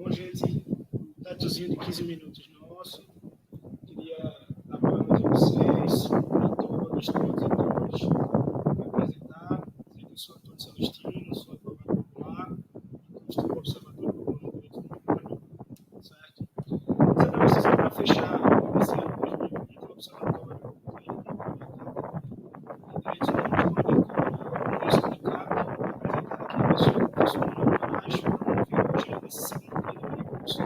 Bom, gente, um tetozinho de 15 minutos nosso. Queria dar boa noite a vocês, a todos e todas. Me apresentar, dizer que eu sou Antônio Celestino, sou advogado popular e estou observador do direito do trabalho, certo? Dizer para vocês que para fechar esse ano de 2020, o observatório direitos humanos explicado, apresentar aqui a pessoa que possui um hoje nesse segundo dia do curso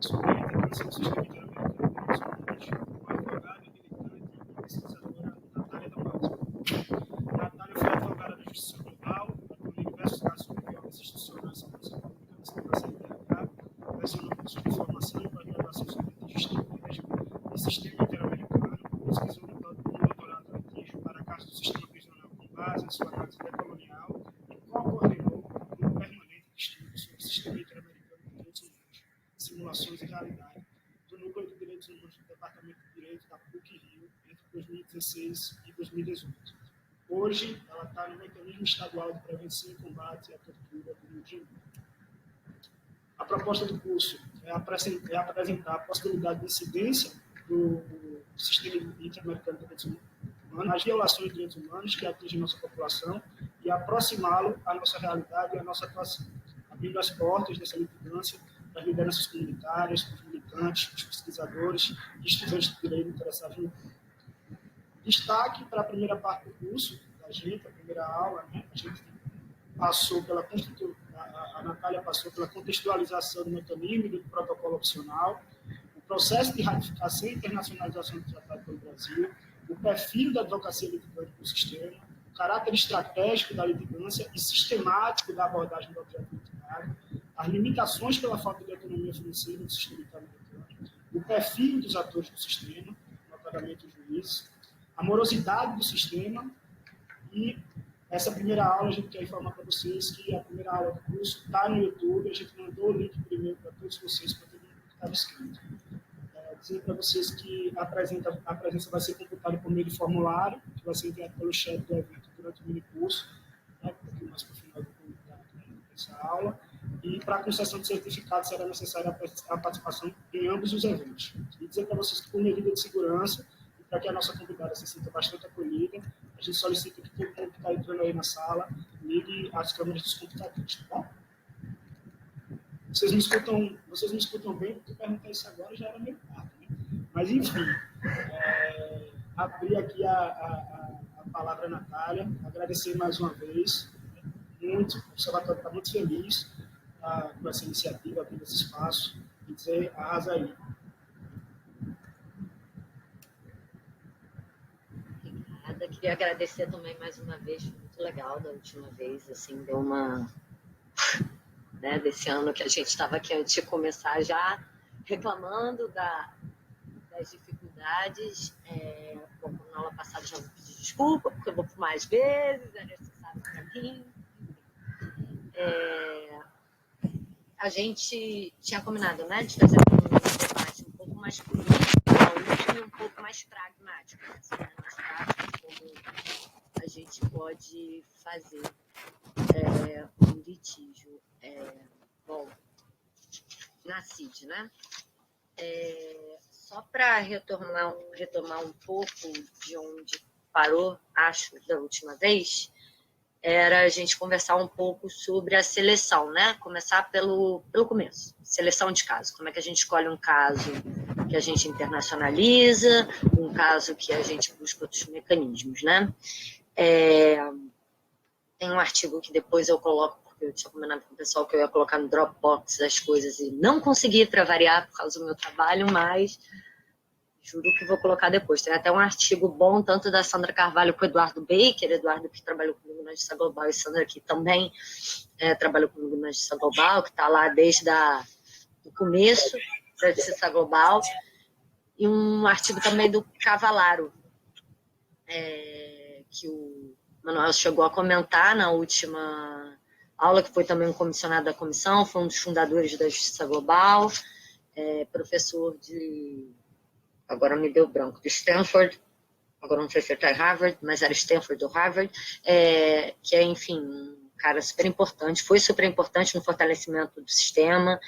sobre a integração do sistema interamericano de direitos humanos, com a advogada e militante e pesquisadora Natália Damasio. Natália foi advogada da Justiça Global, atuou em diversos casos sobre violência institucional e segurança pública, na CNDH, lecionou curso de formação e pós-graduação sobre litígio e sistema interamericano, pesquisou no doutorado litígio para casos do sistema prisional com base em sua análise decolonial e coordenou um grupo permanente de estudos sobre o sistema interamericano de direitos humanos, simulações e realidade, do Núcleo de Direitos Humanos do Departamento de Direito da PUC-Rio, entre 2016 e 2018. Hoje, ela está no Mecanismo Estadual de Prevenção e Combate à Tortura do Rio de Janeiro. A proposta do curso é apresentar a possibilidade de incidência do sistema interamericano de direitos humanos, as violações de direitos humanos que atingem nossa população e aproximá-lo à nossa realidade e à nossa atuação, abrindo as portas dessa litigância das lideranças comunitárias, dos militantes, dos pesquisadores e estudantes de direito interessados no tema. Destaque para a primeira parte do curso da gente, a primeira aula, né? A gente passou pela a Natália passou pela contextualização do mecanismo e do protocolo opcional, o processo de ratificação e internacionalização do tratado pelo Brasil, o perfil da advocacia litigante do sistema, o caráter estratégico da litigância e sistemático da abordagem do objeto litigário, as limitações pela falta de autonomia financeira do sistema interamericano, o perfil dos atores do sistema, notadamente os juízes, a morosidade do sistema e essa primeira aula a gente quer informar para vocês que a primeira aula do curso está no YouTube, a gente mandou o link primeiro para todos vocês, para todo mundo que estava inscrito. Dizendo para vocês que a presença vai ser computada por meio de formulário, que vai ser enviado pelo chat do evento durante o minicurso, né, um pouquinho mais para o final dessa aula, e para a concessão de certificado será necessária a participação em ambos os eventos. E dizer para vocês que, por medida de segurança, e para que a nossa convidada se sinta bastante acolhida, a gente solicita que todo mundo que está entrando aí na sala ligue as câmeras dos computadores, tá bom? Vocês me escutam bem, porque perguntar isso agora já era meio tarde, né? Mas, enfim, abrir aqui a palavra à Natália, agradecer mais uma vez, muito, o Observatório está muito feliz com essa iniciativa, abrindo esse espaço, e dizer, arrasa aí. Obrigada, queria agradecer também mais uma vez, foi muito legal da última vez, assim, deu uma... Né, desse ano que a gente estava aqui antes de começar já reclamando das dificuldades. Bom, na aula passada já vou pedir desculpa, porque eu vou por mais vezes, é necessário para mim. A gente tinha combinado, né, de fazer um debate um pouco mais político e um pouco mais pragmático, assim, né, mais prático, como a gente pode fazer um litígio. Bom, na CID, né? Só para retomar um pouco de onde parou, acho, da última vez, era a gente conversar um pouco sobre a seleção, né? Começar pelo começo, seleção de casos. Como é que a gente escolhe um caso que a gente internacionaliza, um caso que a gente busca outros mecanismos, né? Tem um artigo que depois eu coloco, porque eu tinha combinado com o pessoal que eu ia colocar no Dropbox as coisas e não consegui para variar por causa do meu trabalho, mas juro que vou colocar depois. Tem até um artigo bom, tanto da Sandra Carvalho com o Eduardo Baker, Eduardo que trabalhou comigo na Justiça Global e Sandra que também trabalhou comigo na Justiça Global, que está lá desde o começo da Justiça Global, e um artigo também do Cavalaro, que o Manuel chegou a comentar na última aula, que foi também um comissionado da comissão, foi um dos fundadores da Justiça Global, professor de... Agora me deu branco, de Stanford, agora não sei se está em Harvard, mas era Stanford ou Harvard, que é, enfim, um cara super importante, foi super importante no fortalecimento do sistema,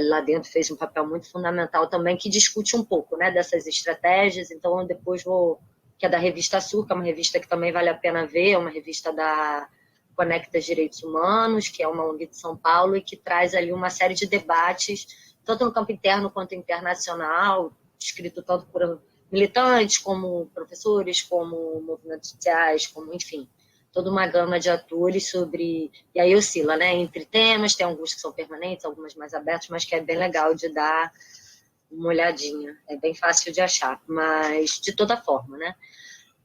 lá dentro fez um papel muito fundamental também, que discute um pouco, né, dessas estratégias. Então, depois que é da revista Sur, que é uma revista que também vale a pena ver, é uma revista da Conecta Direitos Humanos, que é uma ONG de São Paulo, e que traz ali uma série de debates, tanto no campo interno quanto internacional, escrito tanto por militantes, como professores, como movimentos sociais, como, enfim, toda uma gama de atores sobre... E aí oscila, né, entre temas, tem alguns que são permanentes, algumas mais abertos, mas que é bem legal de dar uma olhadinha. É bem fácil de achar, mas de toda forma, né?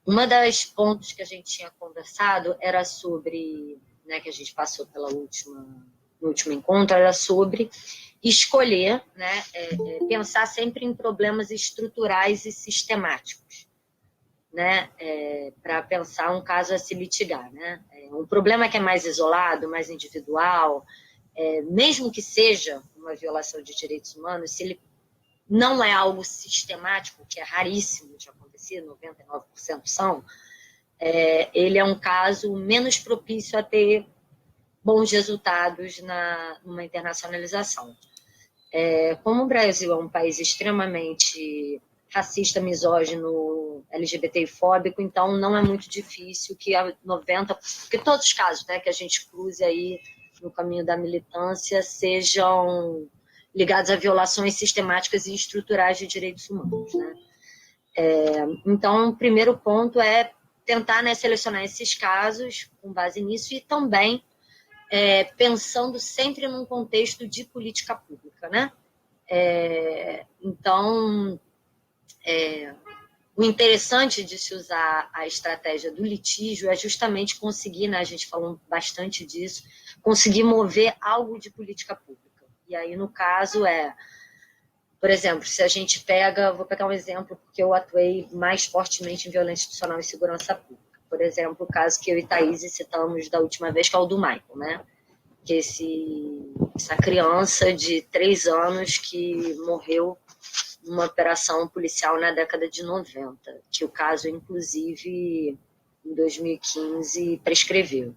Uma das pontos que a gente tinha conversado era sobre, né, que a gente passou no último encontro, era sobre escolher, né, pensar sempre em problemas estruturais e sistemáticos, né, para pensar um caso a se litigar, né? Um problema que é mais isolado, mais individual, mesmo que seja uma violação de direitos humanos, se ele não é algo sistemático, que é raríssimo de acontecer, 99% são, ele é um caso menos propício a ter bons resultados numa internacionalização. Como o Brasil é um país extremamente racista, misógino, LGBTfóbico, então não é muito difícil que 90%, porque todos os casos, né, que a gente cruze aí no caminho da militância sejam ligados a violações sistemáticas e estruturais de direitos humanos, né? Então, o primeiro ponto é tentar, né, selecionar esses casos com base nisso e também pensando sempre num contexto de política pública, né? Então, o interessante de se usar a estratégia do litígio é justamente conseguir, né, a gente falou bastante disso, conseguir mover algo de política pública. E aí, no caso, por exemplo, se a gente vou pegar um exemplo, porque eu atuei mais fortemente em violência institucional e segurança pública. Por exemplo, o caso que eu e Thaís citamos da última vez, que é o do Michael, né? Que essa criança de 3 anos que morreu numa operação policial na década de 90, que o caso, inclusive, em 2015, prescreveu.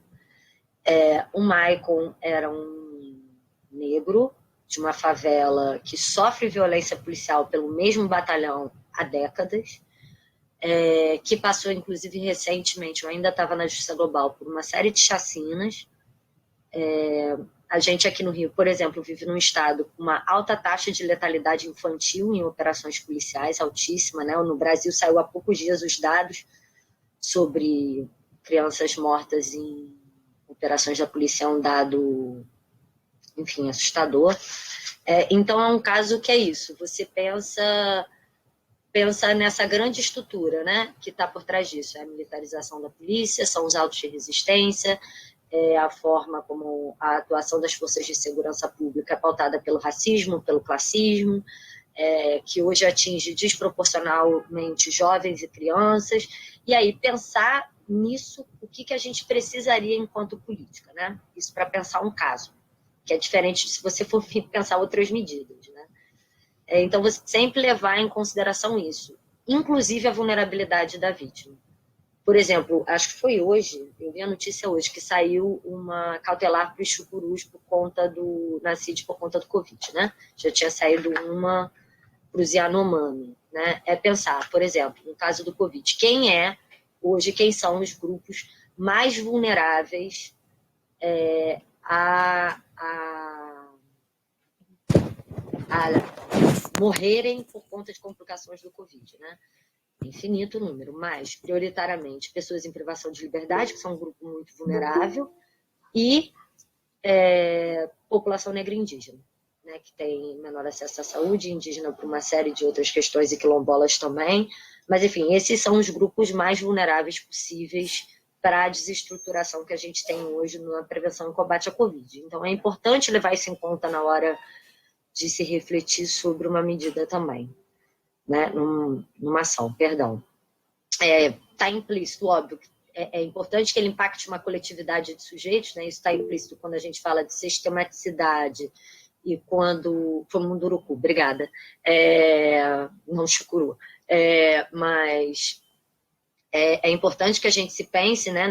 O Michael era um negro de uma favela que sofre violência policial pelo mesmo batalhão há décadas, que passou, inclusive, recentemente, eu ainda estava na Justiça Global, por uma série de chacinas. A gente aqui no Rio, por exemplo, vive num estado com uma alta taxa de letalidade infantil em operações policiais, altíssima, né? No Brasil saiu há poucos dias os dados sobre crianças mortas em operações da polícia, é um dado, enfim, assustador. Então é um caso que é isso, você pensa nessa grande estrutura, né, que está por trás disso, a militarização da polícia, são os autos de resistência, a forma como a atuação das forças de segurança pública é pautada pelo racismo, pelo classismo, que hoje atinge desproporcionalmente jovens e crianças, e aí pensar nisso, o que a gente precisaria enquanto política, né? Isso para pensar um caso, que é diferente se você for pensar outras medidas, né? Então, você sempre levar em consideração isso, inclusive a vulnerabilidade da vítima. Por exemplo, acho que foi hoje, eu vi a notícia hoje, que saiu uma cautelar para os chucurus por conta na CID por conta do Covid, né? Já tinha saído uma para os Yanomami, né? Pensar, por exemplo, no caso do Covid, quem são os grupos mais vulneráveis a morrerem por conta de complicações do Covid, né? Infinito número, mas prioritariamente pessoas em privação de liberdade, que são um grupo muito vulnerável, e população negra e indígena, né, que tem menor acesso à saúde, indígena por uma série de outras questões e quilombolas também, mas enfim, esses são os grupos mais vulneráveis possíveis para a desestruturação que a gente tem hoje na prevenção e combate à Covid. Então é importante levar isso em conta na hora de se refletir sobre uma medida também, né, numa ação, perdão. Está implícito, óbvio, é importante que ele impacte uma coletividade de sujeitos, né? Isso está implícito quando a gente fala de sistematicidade e quando... Foi Munduruku, obrigada. Não chucuru. Mas é importante que a gente se pense, né,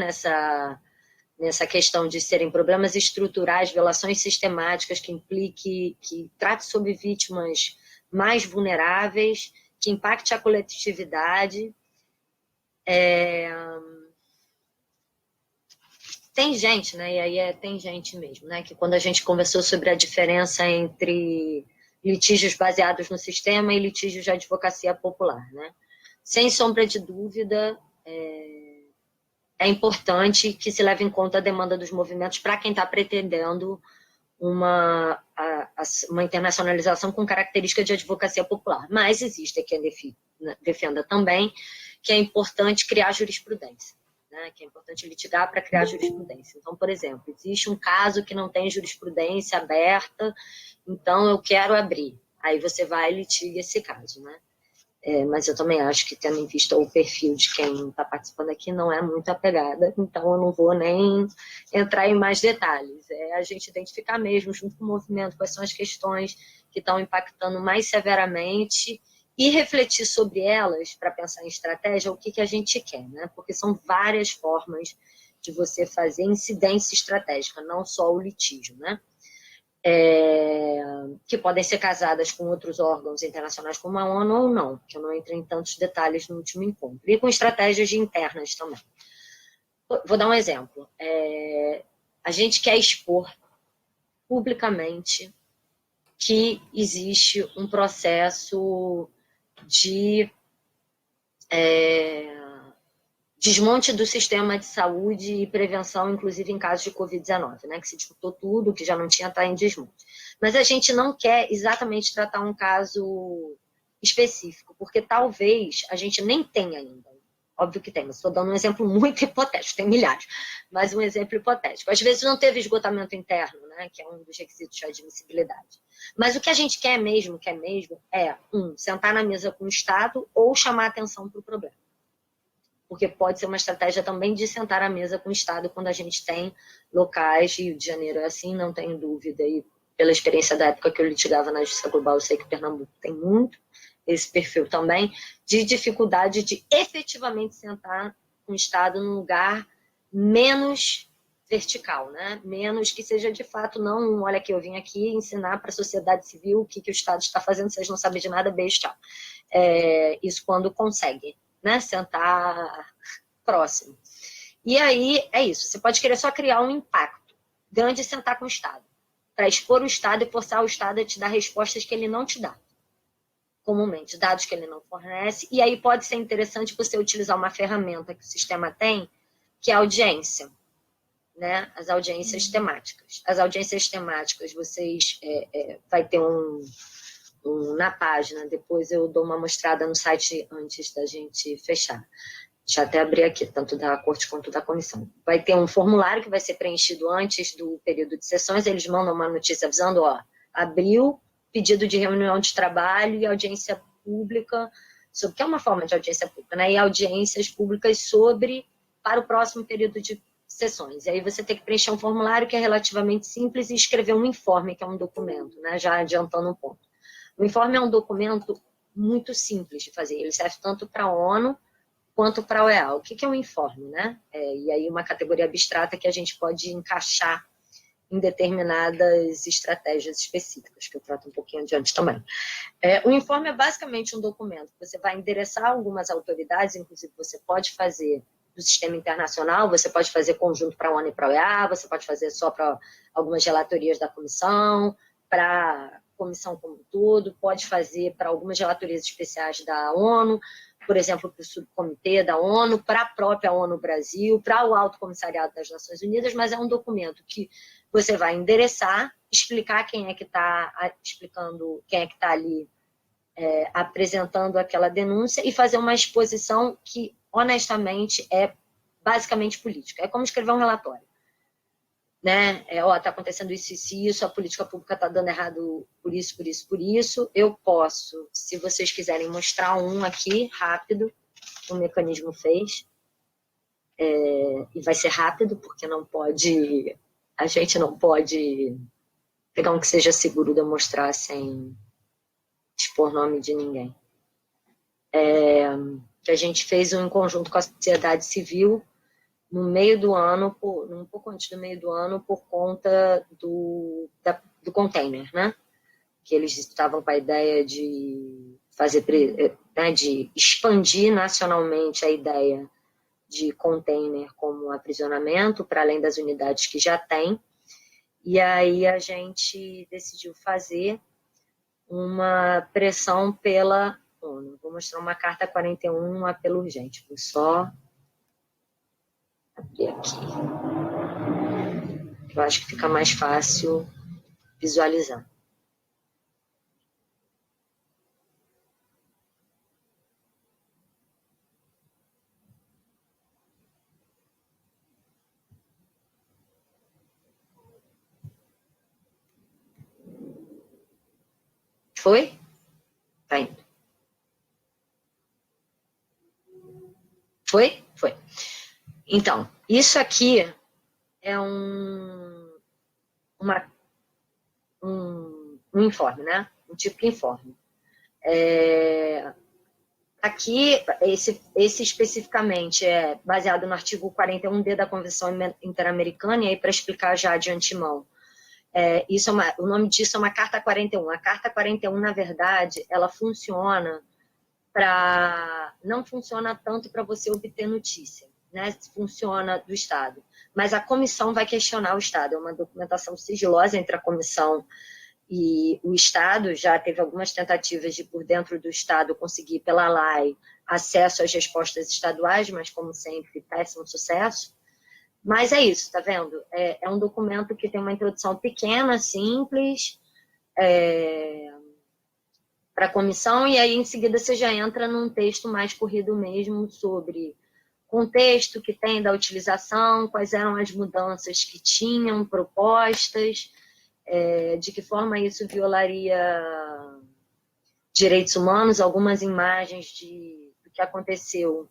nessa questão de serem problemas estruturais, violações sistemáticas que trate sobre vítimas mais vulneráveis, que impacte a coletividade. Tem gente, né? E aí tem gente mesmo, né? Que quando a gente conversou sobre a diferença entre litígios baseados no sistema e litígios de advocacia popular, né? Sem sombra de dúvida, é importante que se leve em conta a demanda dos movimentos para quem está pretendendo uma internacionalização com característica de advocacia popular. Mas existe quem defenda também que é importante criar jurisprudência, né? Que é importante litigar para criar jurisprudência. Então, por exemplo, existe um caso que não tem jurisprudência aberta, então eu quero abrir. Aí você vai e litiga esse caso, né? Mas eu também acho que, tendo em vista o perfil de quem está participando aqui, não é muito apegada, então eu não vou nem entrar em mais detalhes. É a gente identificar mesmo, junto com o movimento, quais são as questões que estão impactando mais severamente e refletir sobre elas para pensar em estratégia, o que a gente quer, né? Porque são várias formas de você fazer incidência estratégica, não só o litígio, né? Que podem ser casadas com outros órgãos internacionais como a ONU ou não, que eu não entrei em tantos detalhes no último encontro, e com estratégias internas também. Vou dar um exemplo. A gente quer expor publicamente que existe um processo de desmonte do sistema de saúde e prevenção, inclusive em casos de Covid-19, né? Que se disputou tudo, que já não tinha, está em desmonte. Mas a gente não quer exatamente tratar um caso específico, porque talvez a gente nem tenha ainda. Óbvio que tem, mas estou dando um exemplo muito hipotético, tem milhares, mas um exemplo hipotético. Às vezes não teve esgotamento interno, né? Que é um dos requisitos de admissibilidade. Mas o que a gente quer mesmo, sentar na mesa com o Estado ou chamar atenção para o problema. Porque pode ser uma estratégia também de sentar à mesa com o Estado quando a gente tem locais, Rio de Janeiro é assim, não tenho dúvida, e pela experiência da época que eu litigava na Justiça Global, eu sei que Pernambuco tem muito esse perfil também, de dificuldade de efetivamente sentar com o Estado num lugar menos vertical, né? Menos que seja de fato, não, olha aqui, eu vim aqui ensinar para a sociedade civil o que o Estado está fazendo, vocês não sabem de nada, beijo, tchau. Isso quando consegue, né? Sentar próximo. E aí é isso, você pode querer só criar um impacto grande e sentar com o Estado, para expor o Estado e forçar o Estado a te dar respostas que ele não te dá, comumente, dados que ele não fornece, e aí pode ser interessante você utilizar uma ferramenta que o sistema tem, que é a audiência, né? As audiências temáticas. As audiências temáticas, vocês vai ter na página, depois eu dou uma mostrada no site antes da gente fechar. Deixa eu até abrir aqui, tanto da corte quanto da comissão. Vai ter um formulário que vai ser preenchido antes do período de sessões, eles mandam uma notícia avisando, abriu pedido de reunião de trabalho e audiência pública, que é uma forma de audiência pública, né? E audiências públicas para o próximo período de sessões. E aí você tem que preencher um formulário que é relativamente simples e escrever um informe, que é um documento, né? Já adiantando um ponto. O informe é um documento muito simples de fazer, ele serve tanto para a ONU quanto para a OEA. O que é um informe, né? E aí uma categoria abstrata que a gente pode encaixar em determinadas estratégias específicas, que eu trato um pouquinho adiante também. O informe é basicamente um documento que você vai endereçar algumas autoridades, inclusive você pode fazer do sistema internacional, você pode fazer conjunto para a ONU e para a OEA, você pode fazer só para algumas relatorias da comissão, para a comissão como um todo, pode fazer para algumas relatorias especiais da ONU, por exemplo, para o subcomitê da ONU, para a própria ONU Brasil, para o Alto Comissariado das Nações Unidas, mas é um documento que você vai endereçar, explicar quem é que está explicando, quem é que está ali apresentando aquela denúncia e fazer uma exposição que, honestamente, é basicamente política. É como escrever um relatório. Né? Está acontecendo isso, a política pública está dando errado por isso, por isso, por isso. Eu posso, se vocês quiserem mostrar um aqui, rápido, que o mecanismo fez, e vai ser rápido, porque a gente não pode pegar um que seja seguro de eu mostrar sem expor nome de ninguém. Que a gente fez em conjunto com a sociedade civil, no meio do ano, um pouco antes do meio do ano, por conta do container, né? Que eles estavam com a ideia de fazer, né, de expandir nacionalmente a ideia de container como aprisionamento, para além das unidades que já tem. E aí a gente decidiu fazer uma pressão pela ONU. Vou mostrar uma carta 41, um apelo urgente. Vou só abrir aqui. Eu acho que fica mais fácil visualizar. Foi? Tá indo. Foi? Foi. Então, isso aqui é um informe, né? Um tipo de informe. Aqui, esse especificamente é baseado no artigo 41D da Convenção Interamericana, e aí para explicar já de antemão, o nome disso é uma Carta 41. A Carta 41, na verdade, ela não funciona tanto para você obter notícia, né? Funciona do Estado. Mas a comissão vai questionar o Estado. É uma documentação sigilosa entre a comissão e o Estado. Já teve algumas tentativas de, por dentro do Estado, conseguir, pela lei, acesso às respostas estaduais, mas, como sempre, péssimo sucesso. Mas é isso, tá vendo? É um documento que tem uma introdução pequena, simples, para a comissão, e aí em seguida você já entra num texto mais corrido mesmo sobre contexto que tem da utilização, quais eram as mudanças que tinham propostas, de que forma isso violaria direitos humanos, algumas imagens do que aconteceu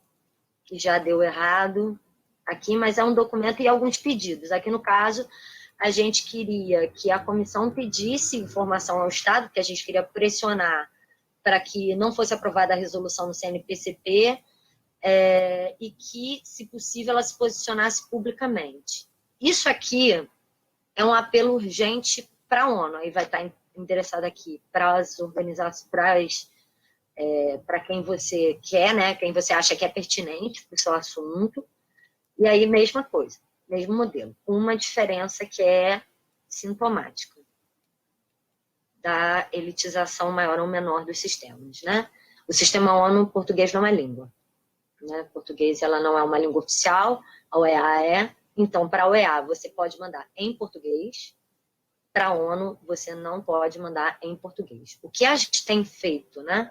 que já deu errado aqui, mas é um documento e alguns pedidos. Aqui no caso, a gente queria que a comissão pedisse informação ao Estado, porque a gente queria pressionar para que não fosse aprovada a resolução no CNPCP, e que, se possível, ela se posicionasse publicamente. Isso aqui é um apelo urgente para a ONU, aí vai estar endereçado aqui para as organizações, para quem você quer, né, quem você acha que é pertinente para o seu assunto, e aí mesma coisa, mesmo modelo, uma diferença que é sintomática da elitização maior ou menor dos sistemas, né? O sistema ONU, português não é língua, né? Português, ela não é uma língua oficial, a OEA é. Então, para a OEA, você pode mandar em português, para a ONU, você não pode mandar em português. O que a gente tem feito, né,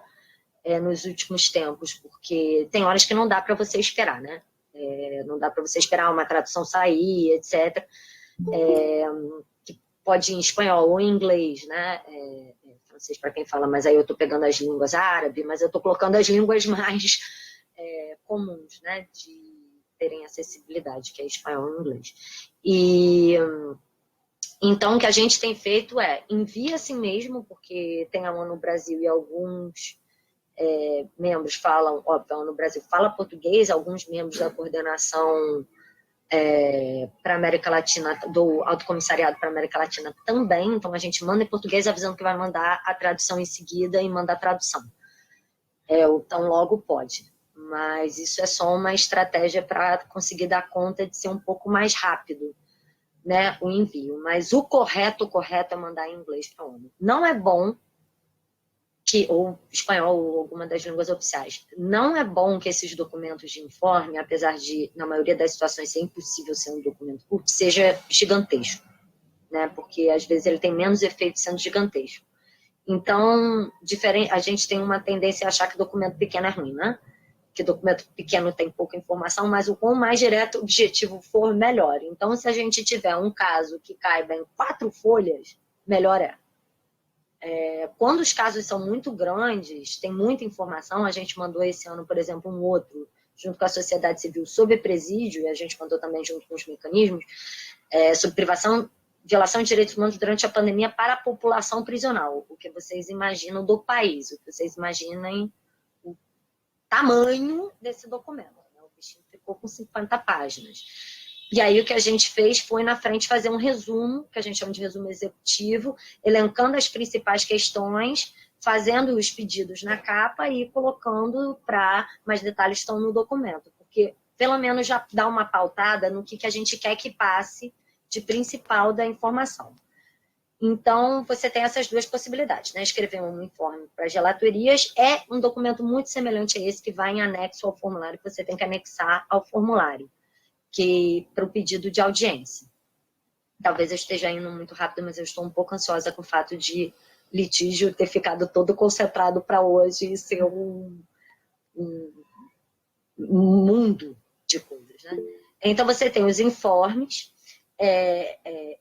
nos últimos tempos, porque tem horas que não dá para você esperar, né? Não dá para você esperar uma tradução sair, etc. Que pode ir em espanhol ou em inglês, né? Francês para quem fala, mas aí eu estou pegando as línguas árabe, mas eu estou colocando as línguas mais comuns, né? De terem acessibilidade, que é espanhol e inglês. E então o que a gente tem feito envia assim mesmo, porque tem a ONU no Brasil e alguns membros falam, óbvio, a ONU no Brasil fala português, alguns membros da coordenação para a América Latina, do Alto Comissariado para a América Latina também, então a gente manda em português avisando que vai mandar a tradução em seguida e manda a tradução. Então logo pode, mas isso é só uma estratégia para conseguir dar conta de ser um pouco mais rápido, né, o envio, mas o correto é mandar em inglês para a ONU. Não é bom ou espanhol, ou alguma das línguas oficiais. Não é bom que esses documentos de informe, apesar de, na maioria das situações, ser impossível ser um documento curto, seja gigantesco, né? Porque, às vezes, ele tem menos efeito sendo gigantesco. Então, a gente tem uma tendência a achar que documento pequeno é ruim, né? Que documento pequeno tem pouca informação, mas o quanto mais direto o objetivo for, melhor. Então, se a gente tiver um caso que caiba em 4 folhas, melhor é. Quando os casos são muito grandes, tem muita informação, a gente mandou esse ano, por exemplo, um outro, junto com a sociedade civil, sobre presídio, e a gente mandou também junto com os mecanismos, sobre violação de direitos humanos durante a pandemia para a população prisional. O que vocês imaginam do país, o que vocês imaginem o tamanho desse documento. Né? O bichinho ficou com 50 páginas. E aí o que a gente fez foi, na frente, fazer um resumo, que a gente chama de resumo executivo, elencando as principais questões, fazendo os pedidos na capa e colocando para mais detalhes estão no documento, porque pelo menos já dá uma pautada no que a gente quer que passe de principal da informação. Então, você tem essas duas possibilidades, né? Escrever um informe para as relatorias é um documento muito semelhante a esse que vai em anexo ao formulário, que você tem que anexar ao formulário, que para o pedido de audiência. Talvez eu esteja indo muito rápido, mas eu estou um pouco ansiosa com o fato de litígio ter ficado todo concentrado para hoje e ser um mundo de coisas, né? Então, você tem os informes,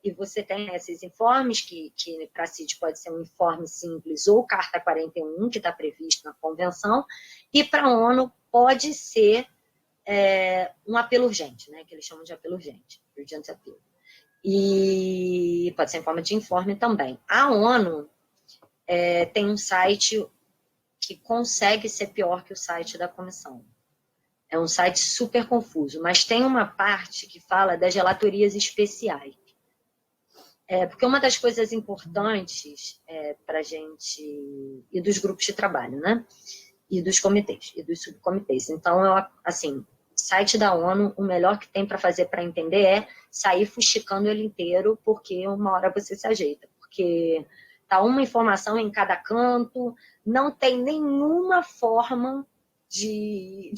e você tem esses informes que para a CID pode ser um informe simples ou Carta 41, que está previsto na Convenção, e para a ONU pode ser um apelo urgente, né, que eles chamam de apelo urgente, urgente apelo. E pode ser em forma de informe também. A ONU tem um site que consegue ser pior que o site da Comissão. É um site super confuso, mas tem uma parte que fala das relatorias especiais. Porque uma das coisas importantes para a gente, e dos grupos de trabalho, né? E dos comitês, e dos subcomitês. Então, assim, site da ONU, o melhor que tem para fazer para entender é sair fuxicando ele inteiro, porque uma hora você se ajeita. Porque tá uma informação em cada canto, não tem nenhuma forma de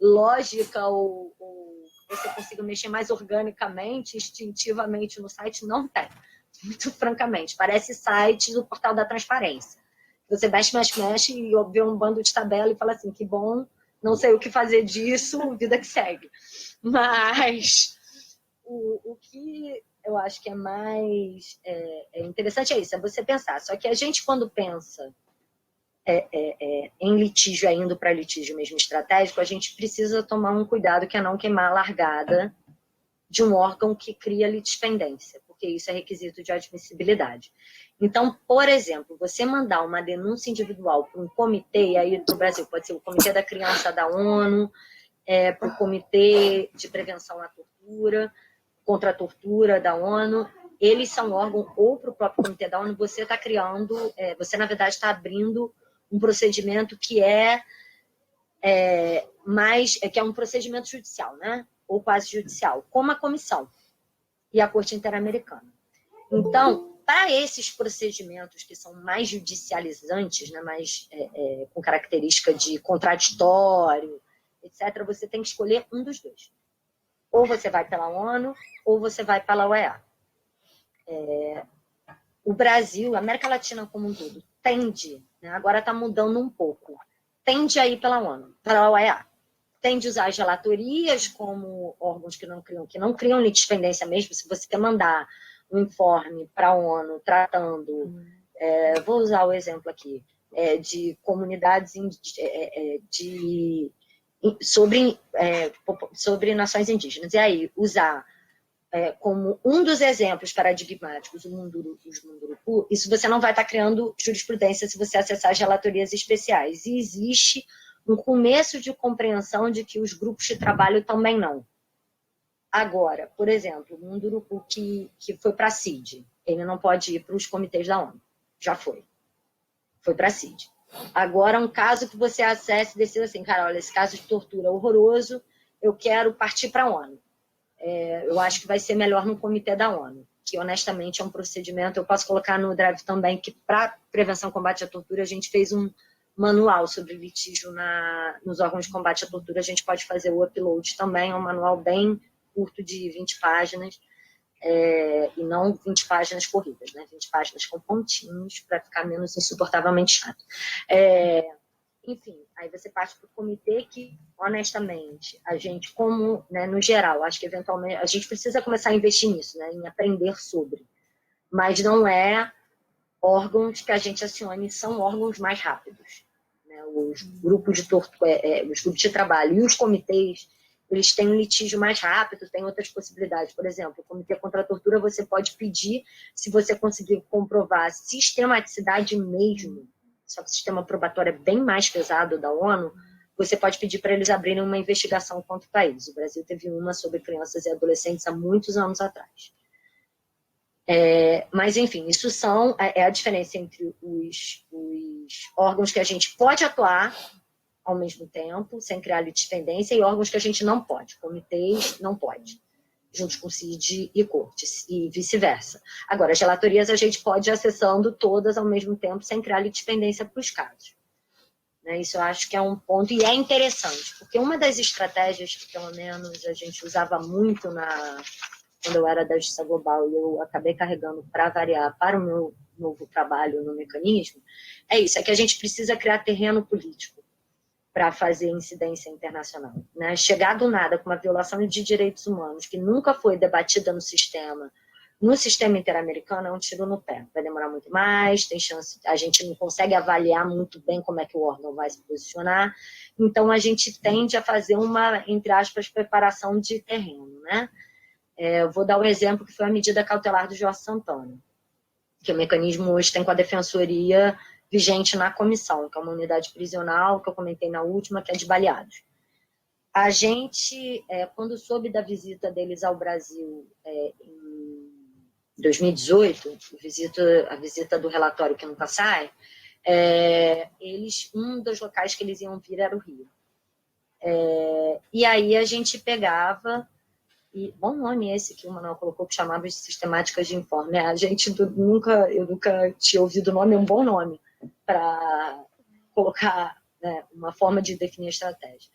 lógica ou você consiga mexer mais organicamente, instintivamente no site, não tem. Muito francamente. Parece site do Portal da Transparência. Você mexe e vê um bando de tabela e fala assim, que bom, não sei o que fazer disso, vida que segue. Mas o que eu acho que é mais interessante é isso, é você pensar. Só que a gente, quando pensa em litígio, indo para litígio mesmo estratégico, a gente precisa tomar um cuidado que é não queimar a largada de um órgão que cria litispendência, porque isso é requisito de admissibilidade. Então, por exemplo, você mandar uma denúncia individual para um comitê, aí no Brasil pode ser o Comitê da Criança da ONU, para o Comitê de Prevenção à Tortura, contra a Tortura da ONU, eles são órgãos, ou para o próprio Comitê da ONU, você está criando, você na verdade está abrindo um procedimento que é um procedimento judicial, né? Ou quase judicial, como a Comissão e a Corte Interamericana. Então, para esses procedimentos que são mais judicializantes, né, mais com característica de contraditório, etc., você tem que escolher um dos dois. Ou você vai pela ONU, ou você vai pela OEA. O Brasil, a América Latina como um todo, tende, né, agora está mudando um pouco, tende a ir pela ONU, pela OEA. Tende a usar as relatorias como órgãos que não criam litispendência mesmo. Se você quer mandar um informe para a ONU tratando, vou usar o exemplo aqui, de comunidades sobre nações indígenas, e aí usar como um dos exemplos paradigmáticos os Munduruku, isso você não vai estar criando jurisprudência se você acessar as relatorias especiais. E existe um começo de compreensão de que os grupos de trabalho também não. Agora, por exemplo, o Munduruku que foi para a CID, ele não pode ir para os comitês da ONU. Já foi. Foi para a CID. Agora, um caso que você acesse e decida assim, cara, olha, esse caso de tortura é horroroso, eu quero partir para a ONU. Eu acho que vai ser melhor no comitê da ONU, que honestamente é um procedimento, eu posso colocar no Drive também, que para prevenção e combate à tortura a gente fez um manual sobre litígio nos órgãos de combate à tortura, a gente pode fazer o upload também, é um manual bem curto de 20 páginas, e não 20 páginas corridas, né? 20 páginas com pontinhos para ficar menos insuportavelmente chato. Enfim, aí você parte para o comitê que, honestamente, a gente, como, né, no geral, acho que eventualmente a gente precisa começar a investir nisso, né, em aprender sobre. Mas não órgãos que a gente acione, são órgãos mais rápidos. Né? Os grupos de trabalho e os comitês, eles têm um litígio mais rápido, tem outras possibilidades. Por exemplo, o Comitê contra a Tortura, você pode pedir, se você conseguir comprovar a sistematicidade mesmo, só que o sistema probatório é bem mais pesado da ONU, você pode pedir para eles abrirem uma investigação contra o país. O Brasil teve uma sobre crianças e adolescentes há muitos anos atrás. Mas, enfim, isso é a diferença entre os órgãos que a gente pode atuar ao mesmo tempo, sem criar litispendência, e órgãos que a gente não pode, comitês não pode, junto com CID e cortes, e vice-versa. Agora, as relatorias a gente pode ir acessando todas ao mesmo tempo, sem criar litispendência para os casos. Isso eu acho que é um ponto, e é interessante, porque uma das estratégias que, pelo menos, a gente usava muito quando eu era da Justiça Global, e eu acabei carregando para variar para o meu novo trabalho no mecanismo, é isso, é que a gente precisa criar terreno político para fazer incidência internacional. Chegar do nada com uma violação de direitos humanos que nunca foi debatida no sistema interamericano é um tiro no pé. Vai demorar muito mais, tem chance, a gente não consegue avaliar muito bem como é que o órgão vai se posicionar, então a gente tende a fazer uma, entre aspas, preparação de terreno. Eu vou dar o exemplo que foi a medida cautelar do Jorge Santana, que o mecanismo hoje tem com a defensoria vigente na comissão, que é uma unidade prisional, que eu comentei na última, que é de baleados. A gente, quando soube da visita deles ao Brasil em 2018, a visita do relatório que nunca sai, um dos locais que eles iam vir era o Rio. E aí a gente pegava, e bom nome esse que o Manuel colocou, que chamava de sistemáticas de informe. Eu nunca tinha ouvido o nome, é um bom nome para colocar uma forma de definir a estratégia.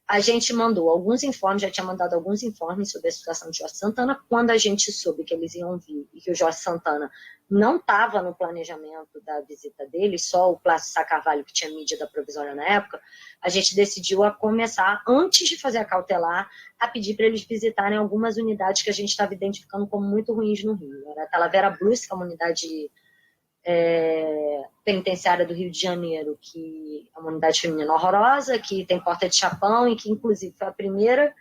A gente mandou alguns informes, já tinha mandado alguns informes sobre a situação de Jorge Santana. Quando a gente soube que eles iam vir e que o Jorge Santana não estava no planejamento da visita dele, só o Plácido Sá Carvalho, que tinha medida provisória na época, a gente decidiu a começar, antes de fazer a cautelar, a pedir para eles visitarem algumas unidades que a gente estava identificando como muito ruins no Rio. Era a Talavera Blues, que é uma unidade penitenciária do Rio de Janeiro, que é uma unidade feminina horrorosa, que tem porta de chapão e que, inclusive, foi a primeira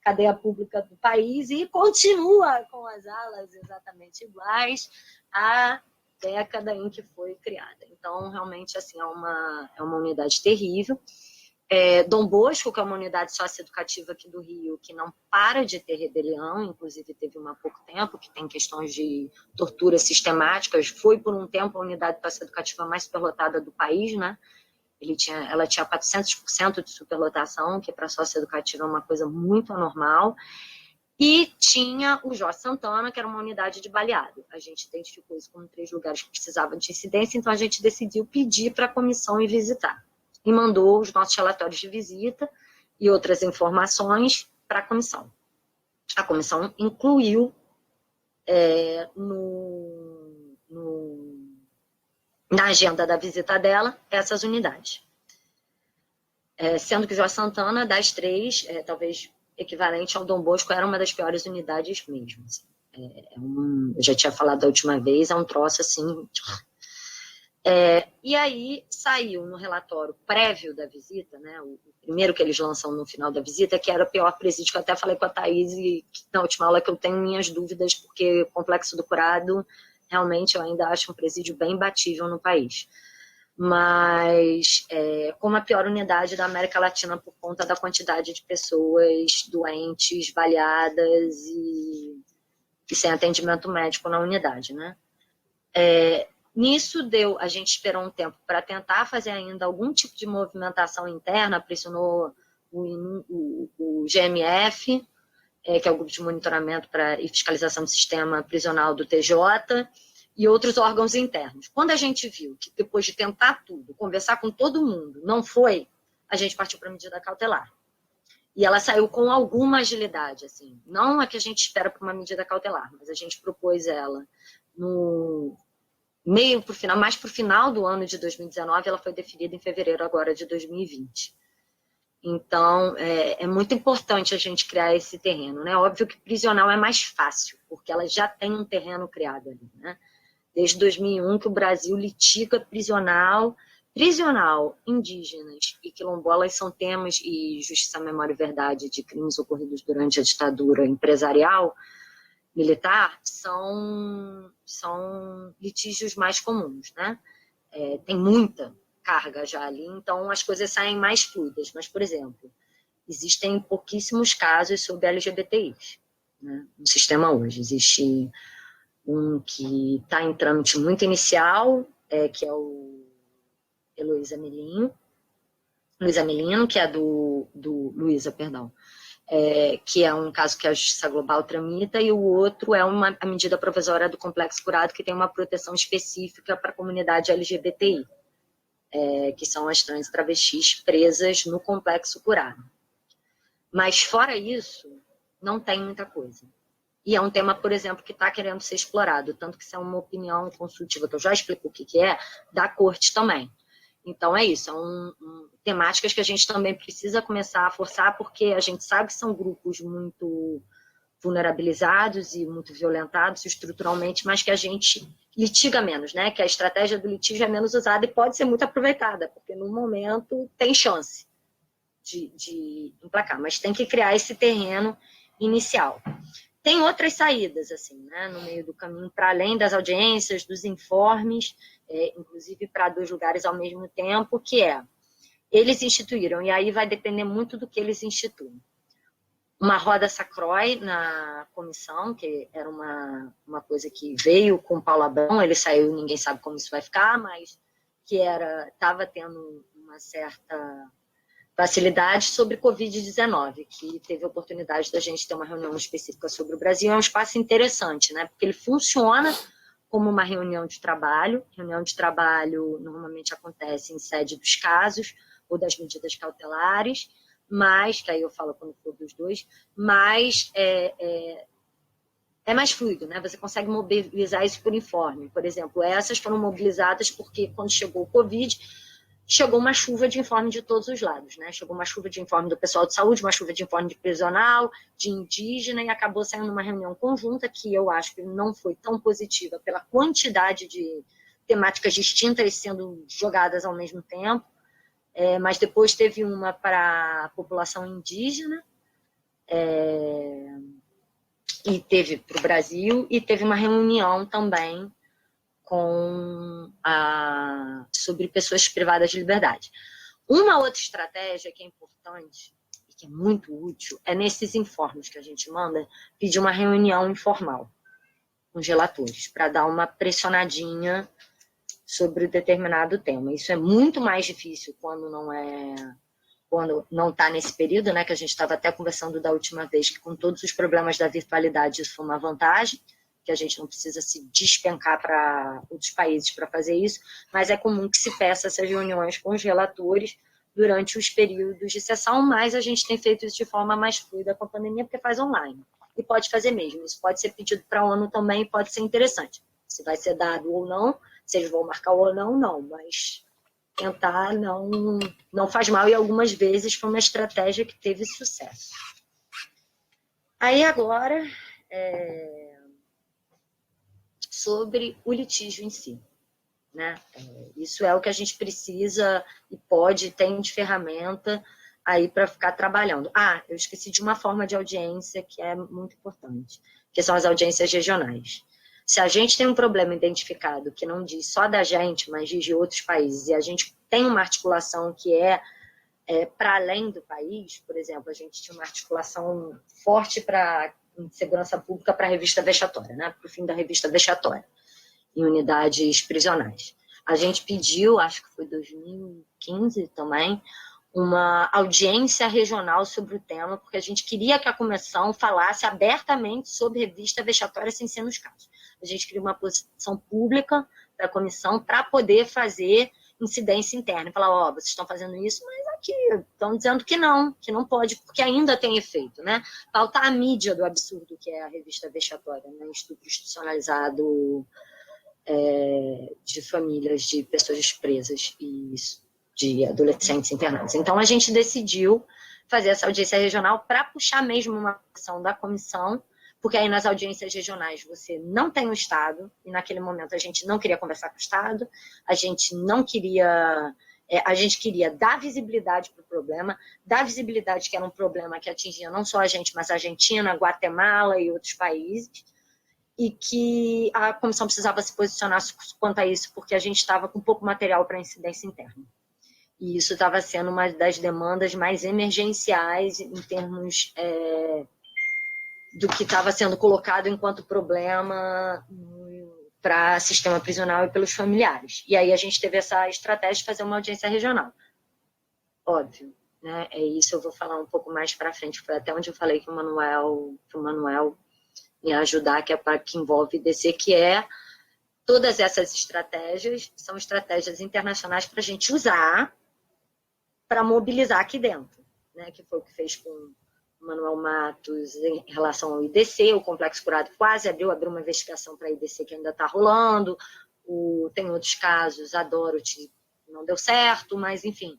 cadeia pública do país e continua com as alas exatamente iguais à década em que foi criada. Então, realmente, assim, é uma unidade terrível. Dom Bosco, que é uma unidade socioeducativa aqui do Rio, que não para de ter rebelião, inclusive teve uma há pouco tempo, que tem questões de torturas sistemáticas, foi por um tempo a unidade socioeducativa mais superlotada do país, Ela tinha 400% de superlotação, que para a socioeducativa é uma coisa muito anormal, e tinha o Jorge Santana, que era uma unidade de baleado. A gente identificou isso como 3 lugares que precisavam de incidência, então a gente decidiu pedir para a comissão ir visitar. E mandou os nossos relatórios de visita e outras informações para a comissão. A comissão incluiu na agenda da visita dela essas unidades. Sendo que o Jorge Santana, das 3, talvez equivalente ao Dom Bosco, era uma das piores unidades mesmo. Assim. Eu já tinha falado da última vez, é um troço assim... E aí saiu no relatório prévio da visita, o primeiro que eles lançam no final da visita, que era o pior presídio, que eu até falei com a Thaís, e na última aula, que eu tenho minhas dúvidas, porque o Complexo do Curado, realmente, eu ainda acho um presídio bem imbatível no país. Mas como a pior unidade da América Latina por conta da quantidade de pessoas doentes, baleadas e sem atendimento médico na unidade, Nisso a gente esperou um tempo para tentar fazer ainda algum tipo de movimentação interna, pressionou o GMF, que é o Grupo de Monitoramento e Fiscalização do Sistema Prisional do TJ, e outros órgãos internos. Quando a gente viu que depois de tentar tudo, conversar com todo mundo, não foi, a gente partiu para a medida cautelar. E ela saiu com alguma agilidade, assim, não a que a gente espera para uma medida cautelar, mas a gente propôs ela no meio para o final, mais para o final do ano de 2019, ela foi definida em fevereiro agora de 2020. Então, é muito importante a gente criar esse terreno, Óbvio que prisional é mais fácil, porque ela já tem um terreno criado ali, Desde 2001 que o Brasil litiga prisional, indígenas e quilombolas são temas, e Justiça, Memória e Verdade de crimes ocorridos durante a ditadura empresarial, militar, são litígios mais comuns, Tem muita carga já ali, então as coisas saem mais fluidas. Mas, por exemplo, existem pouquíssimos casos sobre LGBTIs, né, no sistema hoje. Existe um que está em trâmite muito inicial, que é o Luísa Melino, que é do Luísa, perdão, que é um caso que a Justiça Global tramita, e o outro é a medida provisória do Complexo Curado, que tem uma proteção específica para a comunidade LGBTI, que são as trans e travestis presas no Complexo Curado. Mas, fora isso, não tem muita coisa. E é um tema, por exemplo, que está querendo ser explorado, tanto que isso é uma opinião consultiva, que eu já explico o que é, da corte também. Então, é isso, são temáticas que a gente também precisa começar a forçar, porque a gente sabe que são grupos muito vulnerabilizados e muito violentados estruturalmente, mas que a gente litiga menos, né? Que a estratégia do litígio é menos usada e pode ser muito aproveitada, porque no momento tem chance de emplacar, mas tem que criar esse terreno inicial. Tem outras saídas, assim, né, no meio do caminho, para além das audiências, dos informes, inclusive para 2 lugares ao mesmo tempo, que eles instituíram, e aí vai depender muito do que eles instituem. Uma roda sacrói na comissão, que era uma coisa que veio com o Paulo Abrão, ele saiu, ninguém sabe como isso vai ficar, mas que estava tendo uma certa facilidade sobre Covid-19, que teve a oportunidade da gente ter uma reunião específica sobre o Brasil. É um espaço interessante, né? Porque ele funciona como uma reunião de trabalho. Reunião de trabalho normalmente acontece em sede dos casos ou das medidas cautelares, mas, que aí eu falo quando for dos dois, mas é mais fluido, né? Você consegue mobilizar isso por informe. Por exemplo, essas foram mobilizadas porque quando chegou o Covid, chegou uma chuva de informe de todos os lados, né? Chegou uma chuva de informe do pessoal de saúde, uma chuva de informe de prisional, de indígena, e acabou saindo uma reunião conjunta que eu acho que não foi tão positiva pela quantidade de temáticas distintas sendo jogadas ao mesmo tempo, mas depois teve uma para a população indígena, e teve para o Brasil, e teve uma reunião também sobre pessoas privadas de liberdade. Uma outra estratégia que é importante e que é muito útil é nesses informes que a gente manda, pedir uma reunião informal com os relatores, para dar uma pressionadinha sobre determinado tema. Isso é muito mais difícil quando não está nesse período, né, que a gente estava até conversando da última vez, que com todos os problemas da virtualidade isso foi uma vantagem, que a gente não precisa se despencar para outros países para fazer isso, mas é comum que se peça essas reuniões com os relatores durante os períodos de sessão, mas a gente tem feito isso de forma mais fluida com a pandemia, porque faz online. E pode fazer mesmo, isso pode ser pedido para a ONU também, pode ser interessante. Se vai ser dado ou não, se eles vão marcar ou não, mas tentar não faz mal, e algumas vezes foi uma estratégia que teve sucesso. Aí agora, sobre o litígio em si, né? Isso é o que a gente precisa e tem de ferramenta aí para ficar trabalhando. Eu esqueci de uma forma de audiência que é muito importante, que são as audiências regionais. Se a gente tem um problema identificado que não diz só da gente, mas diz de outros países, e a gente tem uma articulação que para além do país, por exemplo, a gente tinha uma articulação forte para segurança pública para a revista vexatória, né? Para o fim da revista vexatória, em unidades prisionais. A gente pediu, acho que foi 2015 também, uma audiência regional sobre o tema, porque a gente queria que a comissão falasse abertamente sobre revista vexatória sem ser nos casos. A gente queria uma posição pública da comissão para poder fazer incidência interna, e falar, vocês estão fazendo isso, mas aqui estão dizendo que não pode, porque ainda tem efeito, né? Falta a mídia do absurdo que é a revista vexatória, né? Estupro institucionalizado de famílias de pessoas presas e de adolescentes internados. Então, a gente decidiu fazer essa audiência regional para puxar mesmo uma ação da comissão, porque aí nas audiências regionais você não tem o Estado, e naquele momento a gente não queria conversar com o Estado, a gente queria dar visibilidade para o problema, dar visibilidade que era um problema que atingia não só a gente, mas a Argentina, Guatemala e outros países, e que a comissão precisava se posicionar quanto a isso, porque a gente estava com pouco material para incidência interna. E isso estava sendo uma das demandas mais emergenciais em termos do que estava sendo colocado enquanto problema para o sistema prisional e pelos familiares. E aí a gente teve essa estratégia de fazer uma audiência regional. Óbvio, né? É isso, eu vou falar um pouco mais para frente. Foi até onde eu falei que o Manuel me ajudar, que é para que envolve DC, que é todas essas estratégias, são estratégias internacionais para a gente usar para mobilizar aqui dentro, né? Que foi o que fez com o Manuel Matos em relação ao IDC, o Complexo Curado quase abriu uma investigação para a IDC que ainda está rolando, tem outros casos, a Dorothy não deu certo, mas enfim,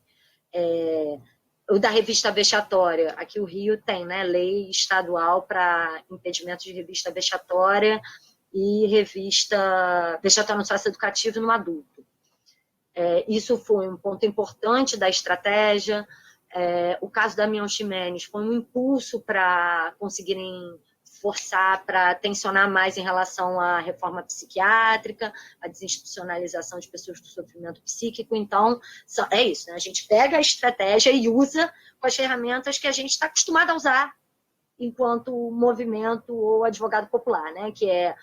o da revista vexatória, aqui o Rio tem, né, lei estadual para impedimento de revista vexatória e revista vexatória no socioeducativo no adulto. Isso foi um ponto importante da estratégia. O caso da Mion Ximenes foi um impulso para conseguirem forçar, para tensionar mais em relação à reforma psiquiátrica, a desinstitucionalização de pessoas com sofrimento psíquico. Então, é isso, né? A gente pega a estratégia e usa com as ferramentas que a gente está acostumado a usar enquanto movimento ou advogado popular, né? Que é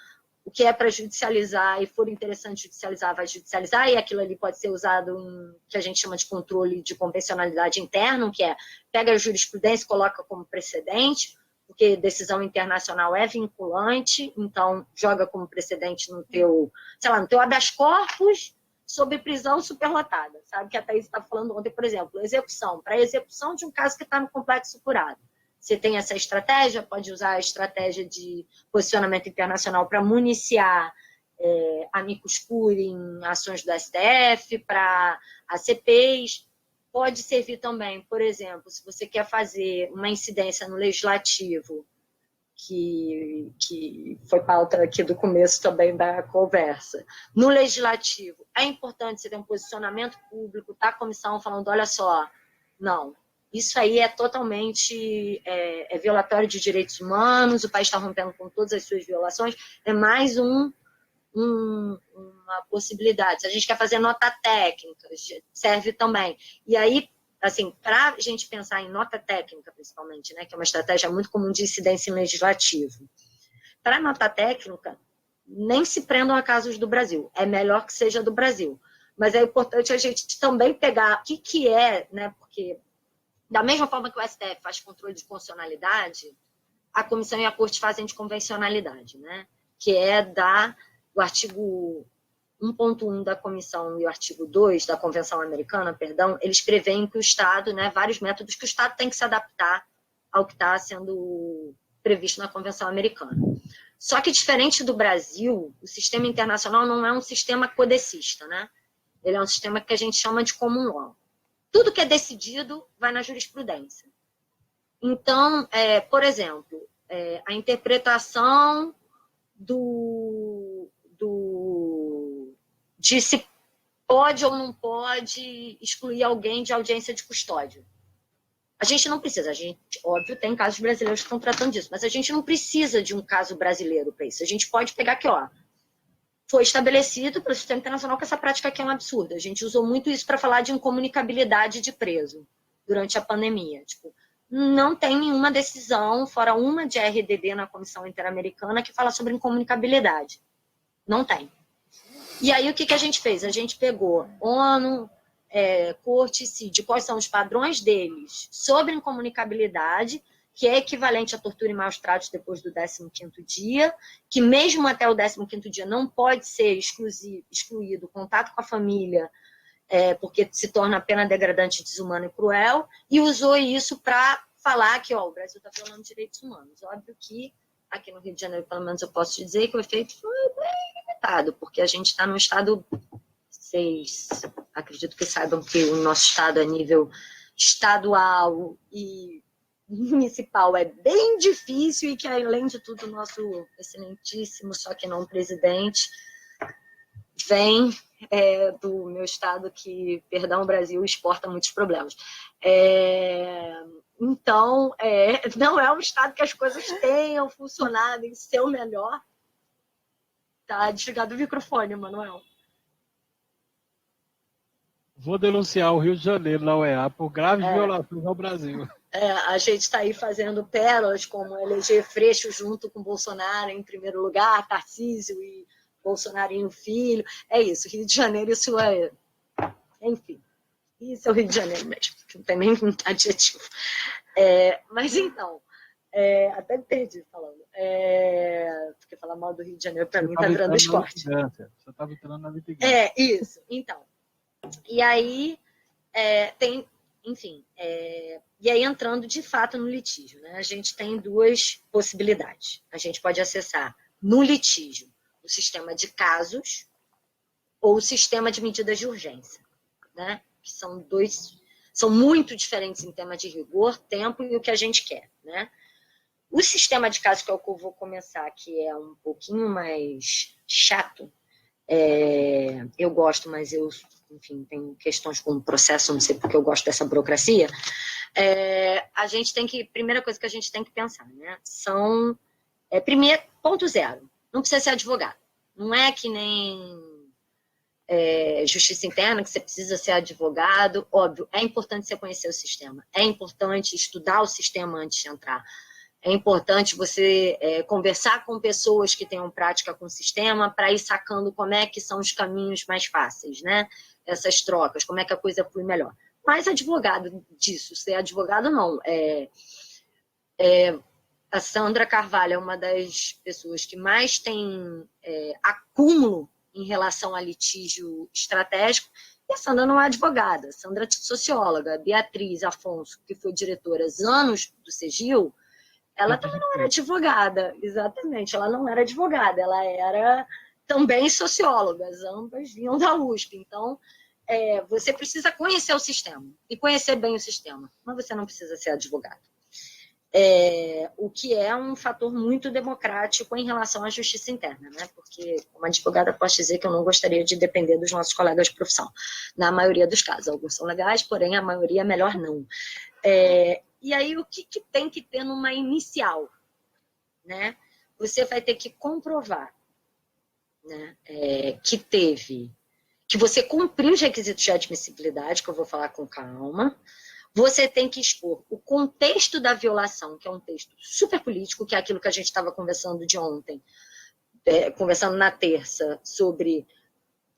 o que é para judicializar e for interessante judicializar, vai judicializar, e aquilo ali pode ser usado em que a gente chama de controle de convencionalidade interno, que é pega a jurisprudência e coloca como precedente, porque decisão internacional é vinculante, então joga como precedente no teu, sei lá, no teu habeas corpus sobre prisão superlotada, sabe? Que a Thaís estava falando ontem, por exemplo, execução, para execução de um caso que está no complexo curado. Você tem essa estratégia, pode usar a estratégia de posicionamento internacional para municiar amicus curiae em ações do STF, para ACPs. Pode servir também, por exemplo, se você quer fazer uma incidência no legislativo, que foi pauta aqui do começo também da conversa. No legislativo, é importante você ter um posicionamento público, tá? A comissão falando, olha só, não, isso aí é totalmente violatório de direitos humanos, o país está rompendo com todas as suas violações, é mais uma possibilidade. Se a gente quer fazer nota técnica, serve também. E aí, assim, para a gente pensar em nota técnica, principalmente, né, que é uma estratégia muito comum de incidência em legislativo, para nota técnica, nem se prendam a casos do Brasil. É melhor que seja do Brasil. Mas é importante a gente também pegar o que é, né, porque da mesma forma que o STF faz controle de constitucionalidade, a comissão e a corte fazem de convencionalidade, né? Que é o artigo 1.1 da comissão e o artigo 2 da Convenção Americana, perdão, eles preveem que o Estado, né, vários métodos que o Estado tem que se adaptar ao que está sendo previsto na Convenção Americana. Só que, diferente do Brasil, o sistema internacional não é um sistema codecista, né? Ele é um sistema que a gente chama de common law. Tudo que é decidido vai na jurisprudência. Então, por exemplo, a interpretação de se pode ou não pode excluir alguém de audiência de custódia. A gente não precisa, óbvio, tem casos brasileiros que estão tratando disso, mas a gente não precisa de um caso brasileiro para isso. A gente pode pegar aqui, ó, foi estabelecido pelo sistema internacional que essa prática aqui é um absurdo. A gente usou muito isso para falar de incomunicabilidade de preso durante a pandemia. Tipo, não tem nenhuma decisão, fora uma de RDD na Comissão Interamericana, que fala sobre incomunicabilidade. Não tem. E aí, o que a gente fez? A gente pegou ONU, Corte, CID, quais são os padrões deles sobre incomunicabilidade, que é equivalente à tortura e maus tratos depois do 15º dia, que mesmo até o 15º dia não pode ser excluído o contato com a família, porque se torna pena degradante, desumana e cruel, e usou isso para falar que o Brasil está violando direitos humanos. Óbvio que aqui no Rio de Janeiro, pelo menos eu posso te dizer que o efeito foi bem limitado, porque a gente está no estado, vocês acredito que saibam que o nosso estado a nível estadual e municipal é bem difícil e que, além de tudo, o nosso excelentíssimo, só que não presidente, vem do meu estado que, perdão, o Brasil exporta muitos problemas. Então, não é um estado que as coisas tenham funcionado em seu melhor, Tá desligado o microfone, Manuel. Vou denunciar o Rio de Janeiro na UEA por graves violações ao Brasil. A gente está aí fazendo pérolas, como eleger Freixo junto com Bolsonaro em primeiro lugar, Tarcísio e Bolsonarinho Filho. É isso, Rio de Janeiro, isso é... Enfim, isso é o Rio de Janeiro mesmo, que não tem nem adjetivo. Mas então, até me perdi falando. Porque falar mal do Rio de Janeiro, para mim, está virando esporte. Você estava entrando na litigância. Isso. Então, e aí tem... Enfim, e aí entrando de fato no litígio, né? A gente tem duas possibilidades. A gente pode acessar no litígio o sistema de casos ou o sistema de medidas de urgência, né? Que são muito diferentes em tema de rigor, tempo e o que a gente quer, né? O sistema de casos, que é o que eu vou começar, que é um pouquinho mais chato, eu gosto, mas enfim, tem questões com o processo, não sei porque eu gosto dessa burocracia. Primeira coisa que a gente tem que pensar, né? Primeiro, ponto zero, não precisa ser advogado. Não é que nem justiça interna, que você precisa ser advogado. Óbvio, é importante você conhecer o sistema, é importante estudar o sistema antes de entrar. É importante você conversar com pessoas que tenham prática com o sistema para ir sacando como é que são os caminhos mais fáceis, né? Essas trocas, como é que a coisa flui melhor. Mas advogado disso, ser advogado não. A Sandra Carvalho é uma das pessoas que mais tem acúmulo em relação a litígio estratégico, e a Sandra não é advogada, a Sandra é socióloga. A Beatriz Afonso, que foi diretora há anos do CEGIL, ela também não era advogada, exatamente, ela não era advogada, ela era também socióloga, ambas vinham da USP. Então, você precisa conhecer o sistema, e conhecer bem o sistema, mas você não precisa ser advogado. O que é um fator muito democrático em relação à justiça interna, né? Porque, como advogada, posso dizer que eu não gostaria de depender dos nossos colegas de profissão, na maioria dos casos. Alguns são legais, porém a maioria é melhor não. E aí, o que tem que ter numa inicial? Né? Você vai ter que comprovar, né, que você cumpriu os requisitos de admissibilidade, que eu vou falar com calma. Você tem que expor o contexto da violação, que é um texto super político, que é aquilo que a gente estava conversando de ontem, conversando na terça, sobre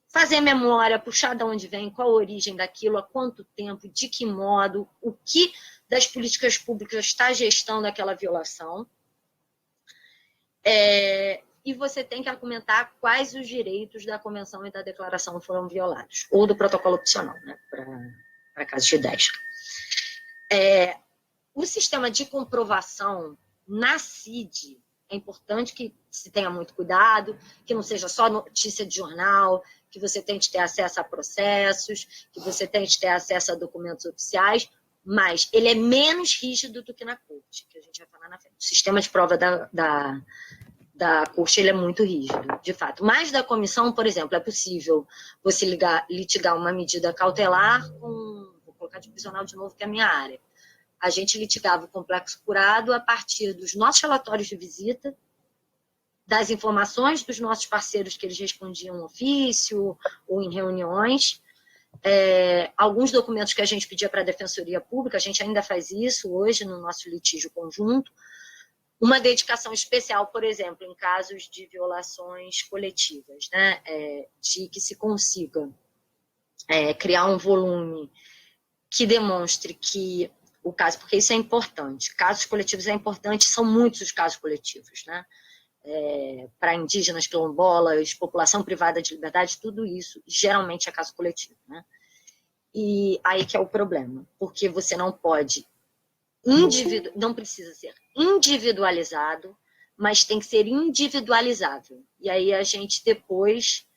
fazer memória, puxar de onde vem, qual a origem daquilo, há quanto tempo, de que modo, o que das políticas públicas está gestando aquela violação. E você tem que argumentar quais os direitos da Convenção e da Declaração foram violados, ou do protocolo opcional, né, para casos de 10. O sistema de comprovação na CID é importante que se tenha muito cuidado, que não seja só notícia de jornal, que você tente ter acesso a processos, que você tente ter acesso a documentos oficiais, mas ele é menos rígido do que na corte, que a gente vai falar na frente. O sistema de prova da corte ele é muito rígido, de fato. Mas da comissão, por exemplo, é possível você litigar uma medida cautelar com... Vou colocar de prisional de novo, que é a minha área. A gente litigava o complexo curado a partir dos nossos relatórios de visita, das informações dos nossos parceiros que eles respondiam no ofício ou em reuniões, alguns documentos que a gente pedia para a Defensoria Pública, a gente ainda faz isso hoje no nosso litígio conjunto, uma dedicação especial, por exemplo, em casos de violações coletivas, né, de que se consiga criar um volume que demonstre que o caso, porque isso é importante, casos coletivos é importante, são muitos os casos coletivos, né? Para indígenas, quilombolas, população privada de liberdade, tudo isso geralmente é caso coletivo, né? E aí que é o problema, porque você não pode, não precisa ser individualizado, mas tem que ser individualizável. E aí a gente depois,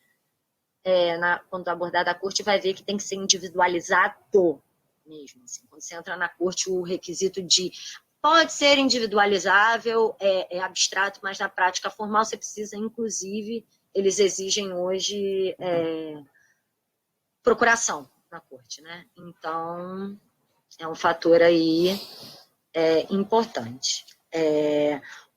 quando abordar da corte, vai ver que tem que ser individualizado mesmo. Assim, quando você entra na corte, o requisito de pode ser individualizável, é abstrato, mas na prática formal você precisa, inclusive, eles exigem hoje procuração na corte, né? Então, é um fator aí importante.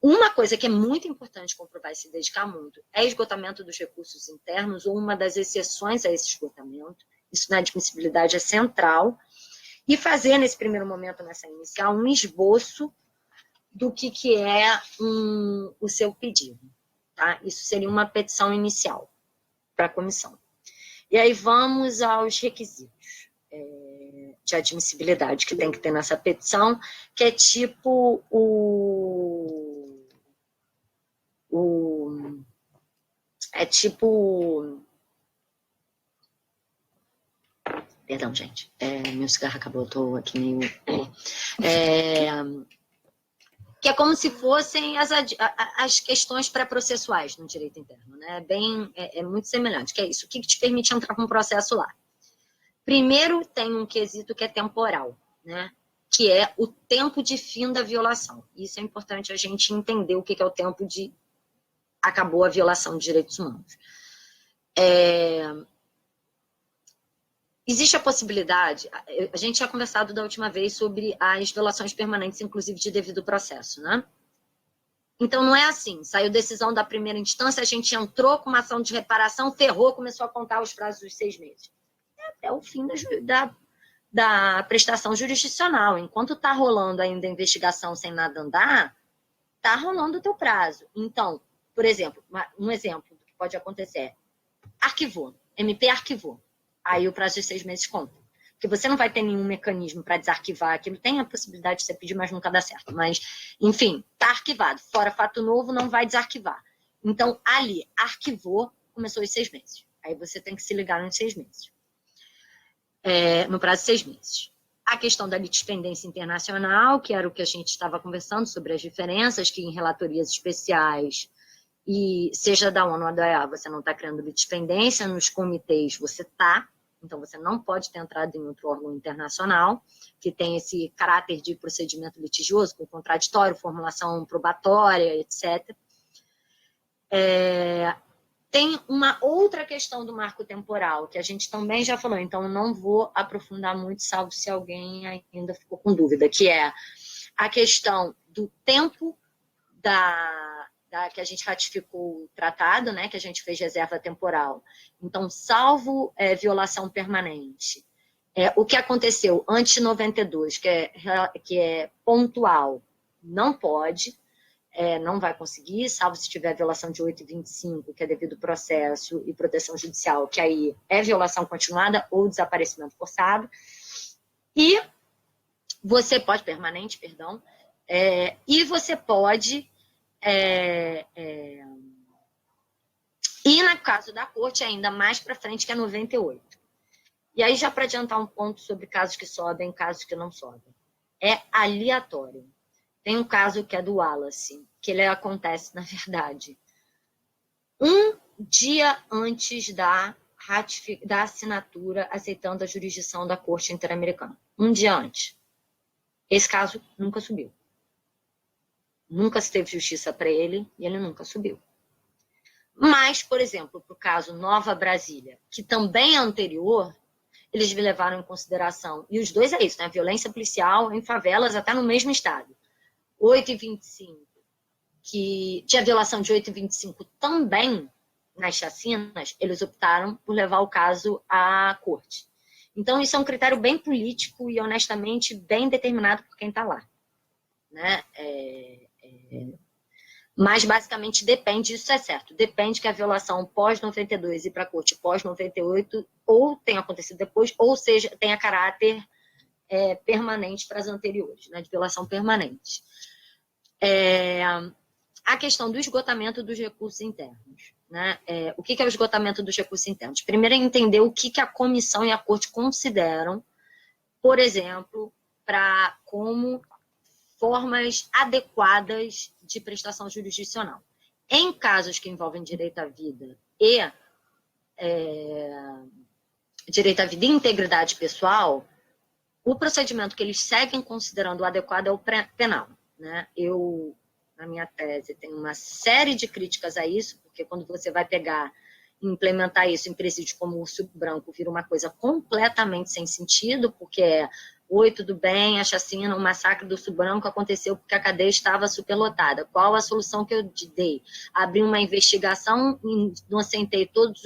Uma coisa que é muito importante comprovar e se dedicar muito é esgotamento dos recursos internos ou uma das exceções a esse esgotamento. Isso na admissibilidade é central. E fazer, nesse primeiro momento, nessa inicial, um esboço do que é o seu pedido. Tá? Isso seria uma petição inicial para a comissão. E aí vamos aos requisitos de admissibilidade que tem que ter nessa petição, que é tipo Perdão, gente. Meu cigarro acabou, eu tô aqui meio... que é como se fossem as questões pré-processuais no direito interno, né? É muito semelhante, que é isso. O que te permite entrar com um processo lá? Primeiro, tem um quesito que é temporal, né? Que é o tempo de fim da violação. Isso é importante a gente entender o que é o tempo de acabou a violação de direitos humanos. Existe a possibilidade, a gente tinha conversado da última vez sobre as violações permanentes, inclusive de devido processo, né? Então, não é assim, saiu decisão da primeira instância, a gente entrou com uma ação de reparação, ferrou, começou a contar os prazos dos 6 meses. É até o fim da prestação jurisdicional. Enquanto está rolando ainda a investigação sem nada andar, está rolando o teu prazo. Então, por exemplo, um exemplo do que pode acontecer, arquivou, MP arquivou. Aí o prazo de 6 meses conta. Porque você não vai ter nenhum mecanismo para desarquivar aquilo. Tem a possibilidade de você pedir, mas nunca dá certo. Mas, enfim, está arquivado. Fora fato novo, não vai desarquivar. Então, ali, arquivou, começou os 6 meses. Aí você tem que se ligar nos 6 meses. No prazo de 6 meses. A questão da litispendência internacional, que era o que a gente estava conversando sobre as diferenças, que em relatorias especiais, e seja da ONU ou da OEA, você não está criando litispendência, nos comitês você está, então você não pode ter entrado em outro órgão internacional, que tem esse caráter de procedimento litigioso, com contraditório, formulação probatória, etc. Tem uma outra questão do marco temporal, que a gente também já falou, então não vou aprofundar muito, salvo se alguém ainda ficou com dúvida, que é a questão do tempo que a gente ratificou o tratado, né, que a gente fez reserva temporal. Então, salvo violação permanente, o que aconteceu antes de 92, que é pontual, não pode, não vai conseguir, salvo se tiver violação de 825, que é devido processo e proteção judicial, que aí é violação continuada ou desaparecimento forçado. E você pode, permanente, perdão, e você pode... E no caso da corte, ainda mais para frente, que é 98. E aí, já para adiantar um ponto sobre casos que sobem, casos que não sobem. É aleatório. Tem um caso que é do Wallace, que ele acontece, na verdade, um dia antes da assinatura aceitando a jurisdição da Corte Interamericana. Um dia antes. Esse caso nunca subiu. Nunca se teve justiça para ele e ele nunca subiu. Mas, por exemplo, para o caso Nova Brasília, que também é anterior, eles levaram em consideração, e os dois é isso, né? Violência policial em favelas até no mesmo estado. 8h25, que tinha violação de 8h25 também nas chacinas, eles optaram por levar o caso à corte. Então, isso é um critério bem político e, honestamente, bem determinado por quem está lá. Né? Mas, basicamente, depende, isso é certo, depende que a violação pós-92 ir para a corte pós-98 ou tenha acontecido depois, ou seja, tenha caráter permanente para as anteriores, né, de violação permanente. A questão do esgotamento dos recursos internos. Né? O que é o esgotamento dos recursos internos? Primeiro é entender o que a comissão e a corte consideram, por exemplo, como formas adequadas de prestação jurisdicional. Em casos que envolvem direito à vida e integridade pessoal, o procedimento que eles seguem considerando adequado é o penal. Né? Eu, na minha tese, tenho uma série de críticas a isso, porque quando você vai pegar e implementar isso em presídio como Urso Branco, vira uma coisa completamente sem sentido, porque Oi, tudo bem? A chacina, o massacre do Subranco aconteceu porque a cadeia estava superlotada. Qual a solução que eu te dei? Abri uma investigação, inocentei todos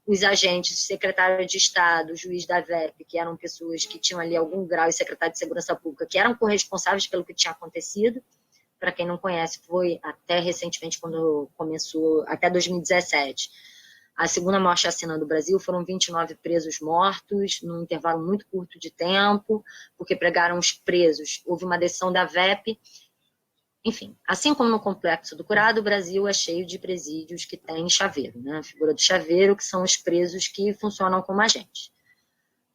os agentes, secretário de Estado, juiz da VEP, que eram pessoas que tinham ali algum grau, e secretário de Segurança Pública, que eram corresponsáveis pelo que tinha acontecido. Para quem não conhece, foi até recentemente, quando começou, até 2017. A segunda maior chacina do Brasil, foram 29 presos mortos, num intervalo muito curto de tempo, porque pregaram os presos. Houve uma decisão da VEP. Enfim, assim como no Complexo do Curado, o Brasil é cheio de presídios que têm chaveiro, né? A figura do chaveiro, que são os presos que funcionam como agentes.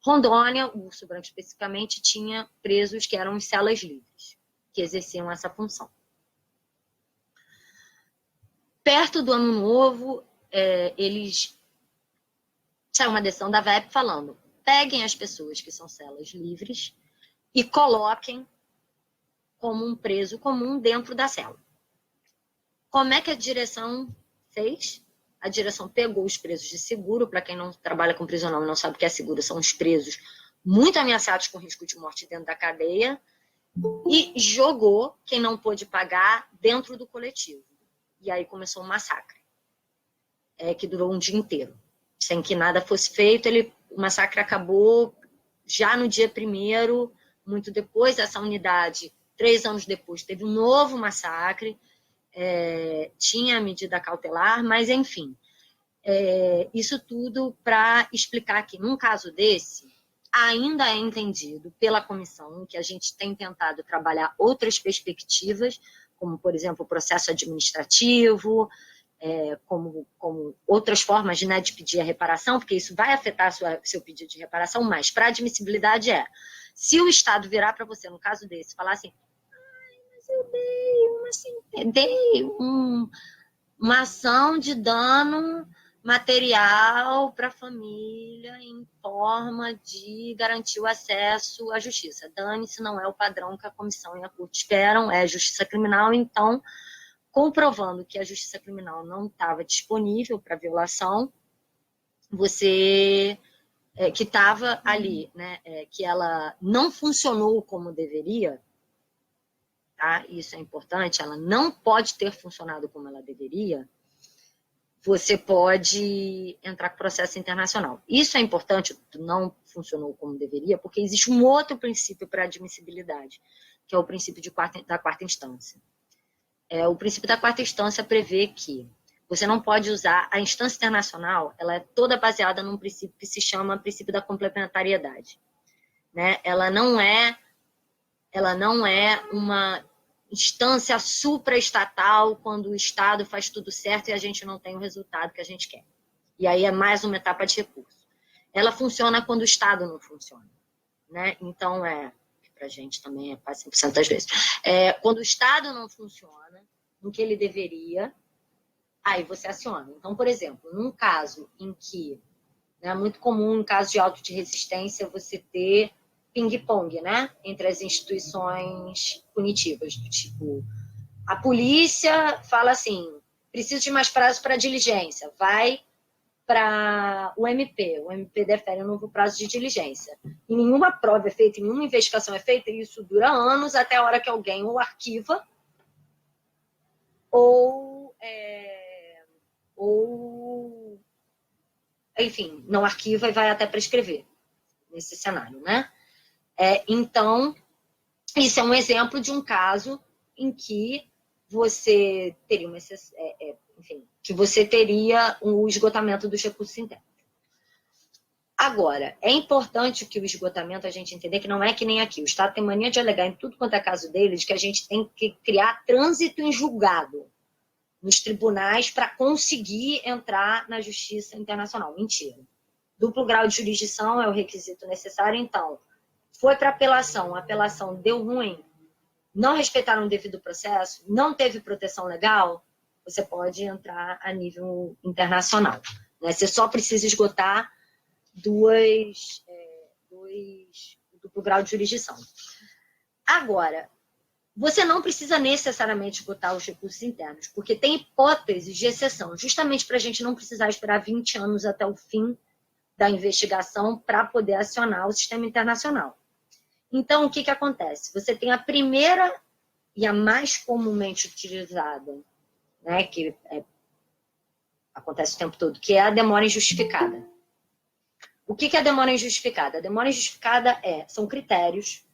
Rondônia, o Urso Branco especificamente, tinha presos que eram celas livres, que exerciam essa função. Perto do Ano Novo, eles saiu uma decisão da VEP falando: peguem as pessoas que são celas livres e coloquem como um preso comum dentro da cela. Como é que a direção fez? A direção pegou os presos de seguro. Para quem não trabalha com prisional e não sabe o que é seguro, são os presos muito ameaçados com risco de morte dentro da cadeia, e jogou quem não pôde pagar dentro do coletivo. E aí começou um massacre, que durou um dia inteiro, sem que nada fosse feito. O massacre acabou já no dia 1º, muito depois dessa unidade, 3 anos depois, teve um novo massacre, tinha medida cautelar, mas enfim, isso tudo para explicar que num caso desse, ainda é entendido pela comissão que a gente tem tentado trabalhar outras perspectivas, como, por exemplo, o processo administrativo, como outras formas, né, de pedir a reparação, porque isso vai afetar seu pedido de reparação, mas para admissibilidade se o Estado virar para você, no caso desse, falar assim: mas eu dei uma ação de dano material para a família em forma de garantir o acesso à justiça. Dane-se, não é o padrão que a comissão e a corte esperam, é justiça criminal. Então, comprovando que a justiça criminal não estava disponível para violação, você que estava ali, né, que ela não funcionou como deveria, tá? Isso é importante, ela não pode ter funcionado como ela deveria, você pode entrar com processo internacional. Isso é importante, não funcionou como deveria, porque existe um outro princípio para admissibilidade, que é o princípio da quarta instância. O princípio da quarta instância prevê que você não pode usar a instância internacional, ela é toda baseada num princípio que se chama princípio da complementariedade, né? Ela não é uma instância supraestatal quando o Estado faz tudo certo e a gente não tem o resultado que a gente quer. E aí é mais uma etapa de recurso. Ela funciona quando o Estado não funciona, né? Então, para a gente também é quase 100% das vezes. Quando o Estado não funciona no que ele deveria, aí você aciona. Então, por exemplo, num caso em que é muito comum, em caso de auto de resistência, você ter ping-pong, né, entre as instituições punitivas, do tipo, a polícia fala assim: preciso de mais prazo para diligência, vai para o MP defere um novo prazo de diligência. E nenhuma prova é feita, nenhuma investigação é feita, e isso dura anos, até a hora que alguém ou arquiva, ou enfim, não arquiva e vai até prescrever, nesse cenário, né? Então, isso é um exemplo de um caso em que você teria que você teria o esgotamento dos recursos internos. Agora, é importante que o esgotamento, a gente entender que não é que nem aqui. O Estado tem mania de alegar em tudo quanto é caso dele, de que a gente tem que criar trânsito em julgado nos tribunais para conseguir entrar na justiça internacional. Mentira. Duplo grau de jurisdição é o requisito necessário. Então, foi para apelação, a apelação deu ruim, não respeitaram o devido processo, não teve proteção legal, você pode entrar a nível internacional, né? Você só precisa esgotar duplo grau de jurisdição. Agora, você não precisa necessariamente esgotar os recursos internos, porque tem hipóteses de exceção, justamente para a gente não precisar esperar 20 anos até o fim da investigação para poder acionar o sistema internacional. Então, o que acontece? Você tem a primeira e a mais comumente utilizada, né, que acontece o tempo todo, que é a demora injustificada. O que é a demora injustificada? A demora injustificada são critérios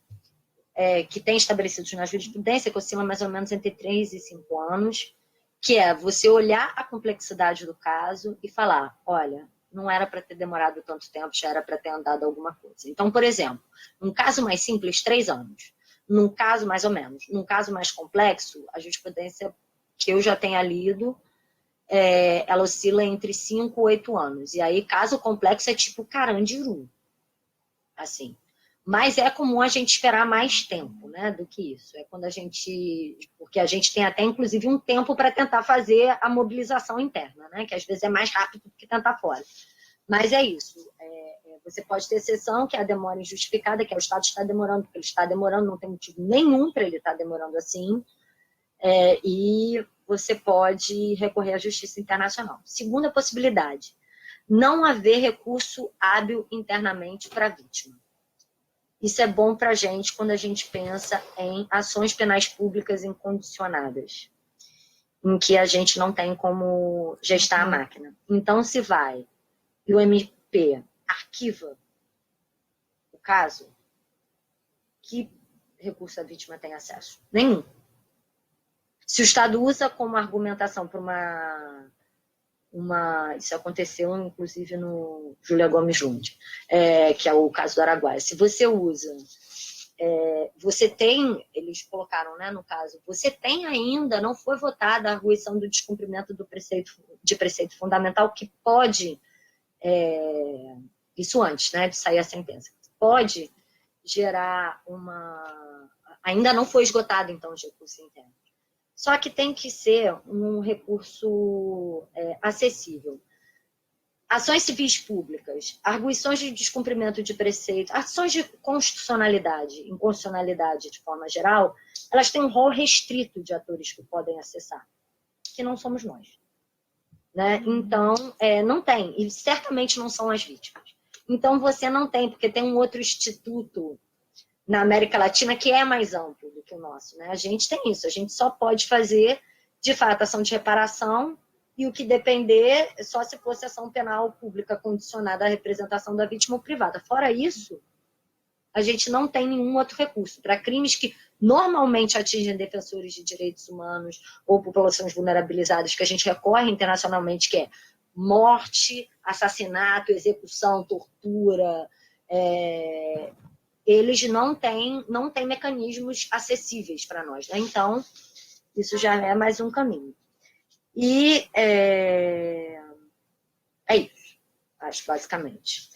que têm estabelecidos na jurisprudência, que oscilam mais ou menos entre 3 e 5 anos, que é você olhar a complexidade do caso e falar, olha, não era para ter demorado tanto tempo, já era para ter andado alguma coisa. Então, por exemplo, num caso mais simples, 3 anos. Num caso, mais ou menos, num caso mais complexo, a jurisprudência que eu já tenha lido, ela oscila entre 5 e 8 anos. E aí, caso complexo é tipo Carandiru, assim. Mas é comum a gente esperar mais tempo, né, do que isso. É quando a gente... Porque a gente tem até, inclusive, um tempo para tentar fazer a mobilização interna, né, que às vezes é mais rápido do que tentar fora. Mas é isso. Você pode ter exceção, que é a demora injustificada, que é o Estado está demorando, porque ele está demorando, não tem motivo nenhum para ele estar demorando assim. E você pode recorrer à justiça internacional. Segunda possibilidade, não haver recurso hábil internamente para a vítima. Isso é bom para a gente quando a gente pensa em ações penais públicas incondicionadas, em que a gente não tem como gestar a máquina. Então, se vai e o MP arquiva o caso, que recurso a vítima tem acesso? Nenhum. Se o Estado usa como argumentação para isso aconteceu, inclusive, no Júlia Gomes Lund, que é o caso do Araguaia. Se você usa... você tem, eles colocaram, né, no caso, você tem ainda, não foi votada a arguição do descumprimento de preceito fundamental, que pode, isso antes, né, de sair a sentença, pode gerar ainda não foi esgotado, então, os recursos internos. Só que tem que ser um recurso acessível. Ações civis públicas, arguições de descumprimento de preceito, ações de constitucionalidade, inconstitucionalidade de forma geral, elas têm um rol restrito de atores que podem acessar, que não somos nós. Né? Então, não tem, e certamente não são as vítimas. Então, você não tem, porque tem um outro instituto na América Latina que é mais amplo do que o nosso. Né? A gente tem isso, a gente só pode fazer, de fato, ação de reparação, e o que depender só se fosse ação penal pública condicionada à representação da vítima ou privada. Fora isso, a gente não tem nenhum outro recurso. Para crimes que normalmente atingem defensores de direitos humanos ou populações vulnerabilizadas, que a gente recorre internacionalmente, que é morte, assassinato, execução, tortura, eles não têm mecanismos acessíveis para nós. Né? Então, isso já é mais um caminho. E é isso, acho, basicamente.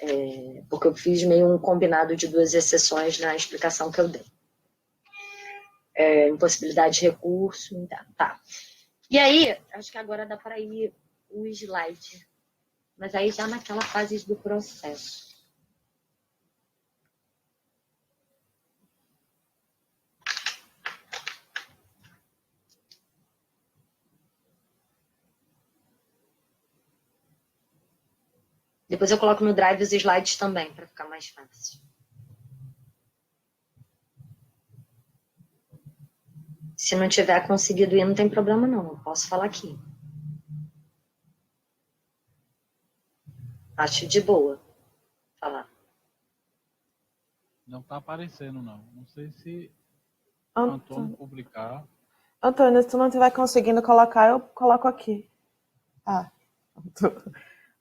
Porque eu fiz meio um combinado de 2 exceções na explicação que eu dei. Impossibilidade de recurso, então, tá. E aí, acho que agora dá para ir o slide. Mas aí já naquela fase do processo. Depois eu coloco no Drive os slides também, para ficar mais fácil. Se não tiver conseguido ir, não tem problema não, eu posso falar aqui. Acho de boa falar. Não está aparecendo, não. Não sei se o Antônio publicar. Antônio, se tu não estiver conseguindo colocar, eu coloco aqui.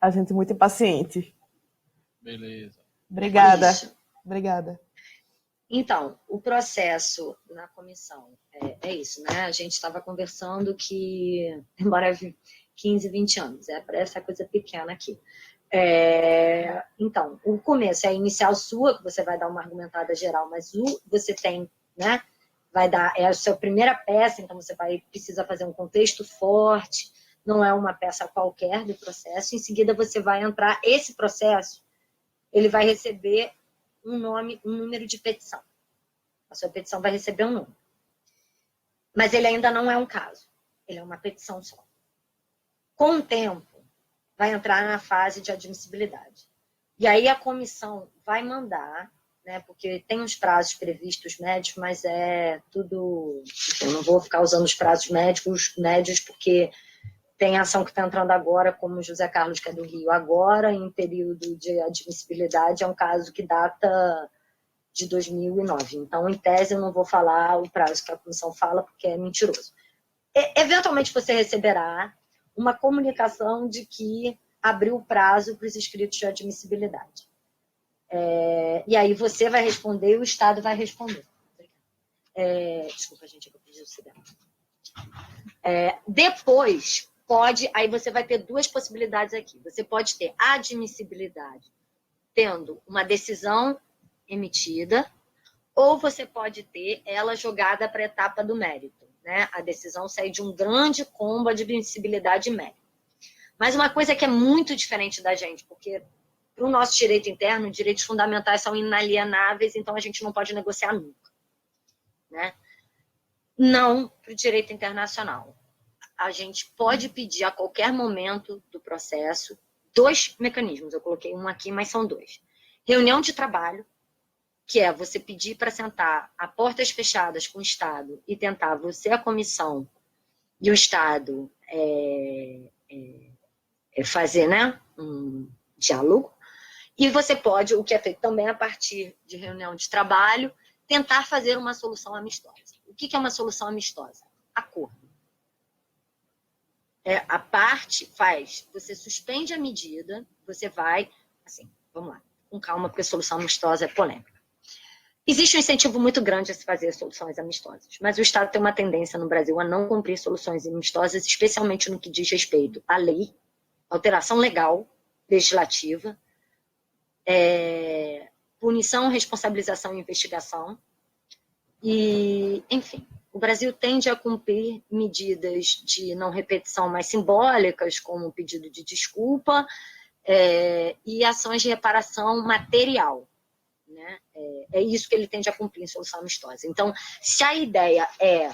A gente é muito impaciente. Beleza. Obrigada. Isso. Obrigada. Então, o processo na comissão é isso, né? A gente estava conversando que demora 15, 20 anos, para essa coisa pequena aqui. Então, o começo é a inicial sua, que você vai dar uma argumentada geral, mas você tem, né? Vai dar, a sua primeira peça, então você precisa fazer um contexto forte, não é uma peça qualquer do processo. Em seguida, você vai entrar, esse processo, ele vai receber um número de petição. A sua petição vai receber um número. Mas ele ainda não é um caso. Ele é uma petição só. Com o tempo, vai entrar na fase de admissibilidade. E aí a comissão vai mandar né? Porque tem os prazos previstos médios, mas é tudo... Eu não vou ficar usando os prazos médios, porque tem ação que está entrando agora, como o José Carlos, que é do Rio, agora, em período de admissibilidade, é um caso que data de 2009. Então, em tese, eu não vou falar o prazo que a comissão fala, porque é mentiroso. Eventualmente, você receberá uma comunicação de que abriu o prazo para os inscritos de admissibilidade. E aí você vai responder e o Estado vai responder. Desculpa, gente, eu pedi o cigarro. Depois, aí você vai ter duas possibilidades aqui. Você pode ter admissibilidade tendo uma decisão emitida, ou você pode ter ela jogada para a etapa do mérito, né? A decisão sair de um grande combo de admissibilidade e mérito. Mas uma coisa que é muito diferente da gente, porque para o nosso direito interno, direitos fundamentais são inalienáveis, então a gente não pode negociar nunca, né? Não para o direito internacional. A gente pode pedir a qualquer momento do processo 2 mecanismos. Eu coloquei um aqui, mas são 2. Reunião de trabalho, que é você pedir para sentar a portas fechadas com o Estado e tentar você, a comissão e o Estado fazer, né, um diálogo. E você pode, o que é feito também a partir de reunião de trabalho, tentar fazer uma solução amistosa. O que é uma solução amistosa? Acordo. A parte faz, você suspende a medida, você vai, assim, vamos lá, com calma, porque a solução amistosa é polêmica. Existe um incentivo muito grande a se fazer soluções amistosas, mas o Estado tem uma tendência no Brasil a não cumprir soluções amistosas, especialmente no que diz respeito à lei, alteração legal, legislativa, punição, responsabilização e investigação. E, enfim, o Brasil tende a cumprir medidas de não repetição mais simbólicas, como o pedido de desculpa, e ações de reparação material. Né? É isso que ele tende a cumprir em solução amistosa. Então, se a ideia é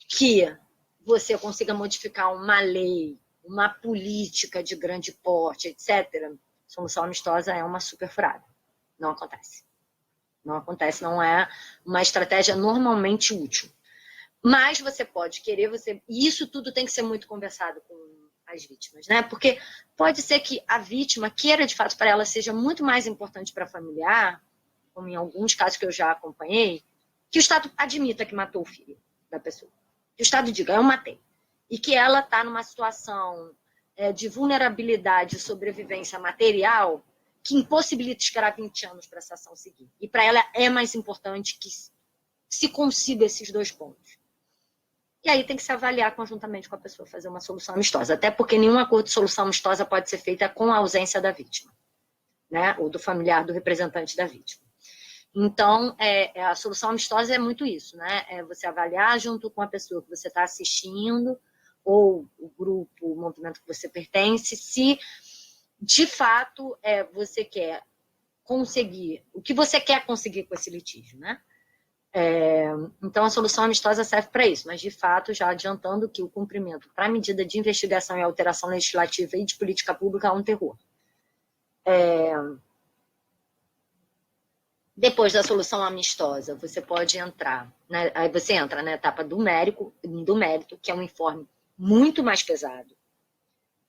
que você consiga modificar uma lei, uma política de grande porte, etc., solução amistosa é uma super furada. Não acontece. Não acontece, não é uma estratégia normalmente útil. Mas você pode querer, e isso tudo tem que ser muito conversado com as vítimas, né? Porque pode ser que a vítima queira, de fato, para ela seja muito mais importante para a familiar, como em alguns casos que eu já acompanhei, que o Estado admita que matou o filho da pessoa. Que o Estado diga, eu matei. E que ela está numa situação de vulnerabilidade e sobrevivência material que impossibilita esperar 20 anos para essa ação seguir. E para ela é mais importante que se consiga esses 2 pontos. E aí tem que se avaliar conjuntamente com a pessoa, fazer uma solução amistosa. Até porque nenhum acordo de solução amistosa pode ser feita com a ausência da vítima, né? Ou do familiar, do representante da vítima. Então, a solução amistosa é muito isso, né? É você avaliar junto com a pessoa que você está assistindo, ou o grupo, o movimento que você pertence, se de fato você quer conseguir, o que você quer conseguir com esse litígio, né? Então, a solução amistosa serve para isso, mas, de fato, já adiantando que o cumprimento para a medida de investigação e alteração legislativa e de política pública é um terror. Depois da solução amistosa, você pode entrar, né? Aí você entra na etapa do mérito, que é um informe muito mais pesado.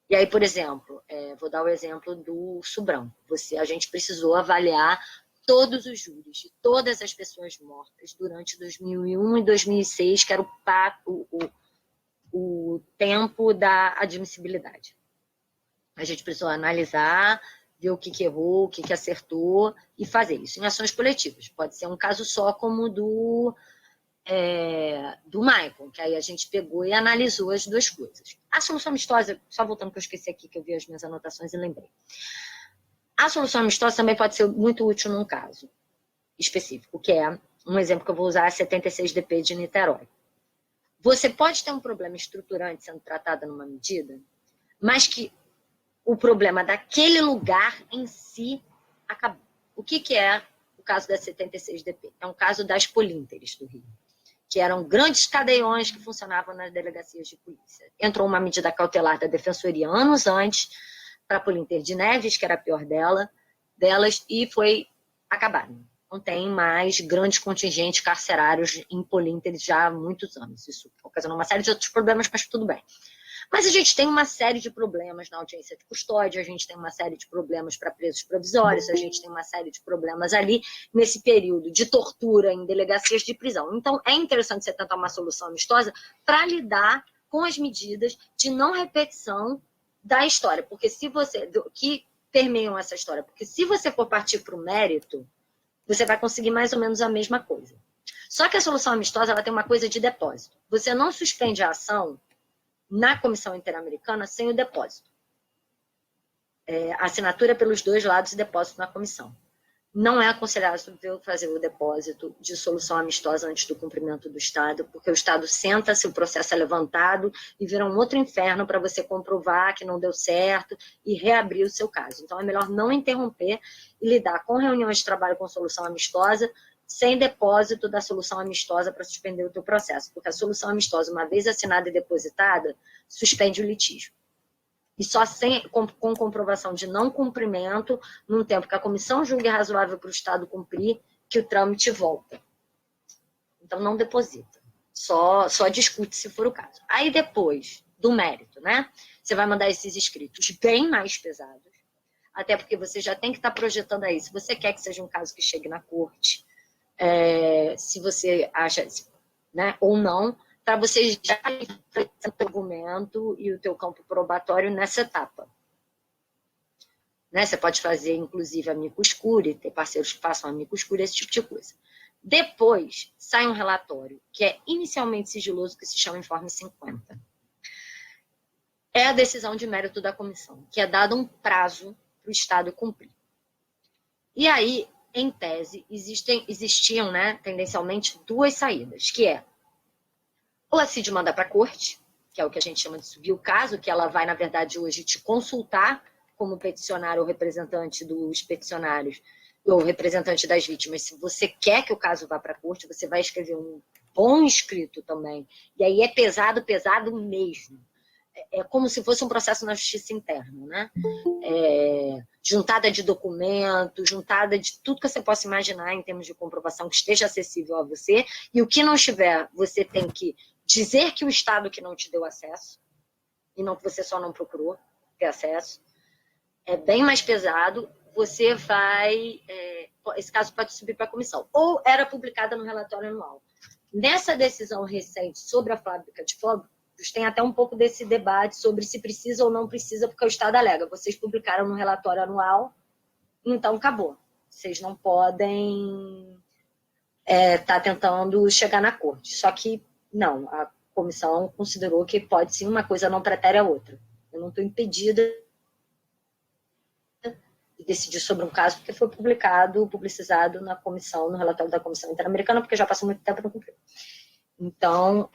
E aí, por exemplo, vou dar o exemplo do Subrão. A gente precisou avaliar todos os júris de todas as pessoas mortas durante 2001 e 2006, que era o tempo da admissibilidade. A gente precisou analisar, ver o que errou, o que acertou e fazer isso em ações coletivas. Pode ser um caso só como do Michael, que aí a gente pegou e analisou as 2 coisas. A solução amistosa, só voltando que eu esqueci aqui, que eu vi as minhas anotações e lembrei. A solução amistosa também pode ser muito útil num caso específico, que é um exemplo que eu vou usar, a 76DP de Niterói. Você pode ter um problema estruturante sendo tratado numa medida, mas que o problema daquele lugar em si acabou. O que é o caso da 76DP? É um caso das Polínteres do Rio, que eram grandes cadeiões que funcionavam nas delegacias de polícia. Entrou uma medida cautelar da Defensoria anos antes para a Polínter de Neves, que era a pior delas, e foi acabaram. Não tem mais grandes contingentes carcerários em Polinter já há muitos anos. Isso ocasionou uma série de outros problemas, mas tudo bem. Mas a gente tem uma série de problemas na audiência de custódia, a gente tem uma série de problemas para presos provisórios, a gente tem uma série de problemas ali nesse período de tortura em delegacias de prisão. Então, é interessante você tentar uma solução amistosa para lidar com as medidas de não repetição da história, porque se você que permeiam essa história, porque se você for partir para o mérito, você vai conseguir mais ou menos a mesma coisa. Só que a solução amistosa ela tem uma coisa de depósito. Você não suspende a ação na Comissão Interamericana sem o depósito. Assinatura pelos dois lados e depósito na comissão. Não é aconselhável fazer o depósito de solução amistosa antes do cumprimento do Estado, porque o Estado senta se o processo é levantado e vira um outro inferno para você comprovar que não deu certo e reabrir o seu caso. Então, é melhor não interromper e lidar com reuniões de trabalho com solução amistosa sem depósito da solução amistosa para suspender o teu processo, porque a solução amistosa, uma vez assinada e depositada, suspende o litígio. E só com comprovação de não cumprimento, num tempo que a comissão julgue razoável para o Estado cumprir, que o trâmite volta. Então, não deposita. Só discute se for o caso. Aí, depois do mérito, né? Você vai mandar esses escritos bem mais pesados, até porque você já tem que estar projetando aí. Se você quer que seja um caso que chegue na corte, se você acha, né, ou não, para você já enfrentar o argumento e o teu campo probatório nessa etapa. Né? Você pode fazer, inclusive, amicus curiae, ter parceiros que façam amicus curiae, esse tipo de coisa. Depois, sai um relatório que é inicialmente sigiloso, que se chama informe 50. É a decisão de mérito da comissão, que é dado um prazo para o Estado cumprir. E aí, em tese, existiam, né, tendencialmente, duas saídas, que é ou a CID manda para a corte, que é o que a gente chama de subir o caso, que ela vai, na verdade, hoje te consultar como peticionário ou representante dos peticionários ou representante das vítimas. Se você quer que o caso vá para a corte, você vai escrever um bom escrito também. E aí é pesado, pesado mesmo. É como se fosse um processo na justiça interna, né? Juntada de documentos, juntada de tudo que você possa imaginar em termos de comprovação que esteja acessível a você, e o que não estiver, você tem que dizer que o Estado que não te deu acesso, e não que você só não procurou ter acesso, é bem mais pesado, você vai... esse caso pode subir para a comissão. Ou era publicada no relatório anual. Nessa decisão recente sobre a fábrica de fogos, tem até um pouco desse debate sobre se precisa ou não precisa, porque o Estado alega. Vocês publicaram no relatório anual, então acabou. Vocês não podem estar tentando chegar na corte. Só que, não, a comissão considerou que pode sim, uma coisa não pretere a outra. Eu não estou impedida de decidir sobre um caso, porque foi publicizado na comissão, no relatório da Comissão Interamericana, porque já passou muito tempo e não cumpriu. Então,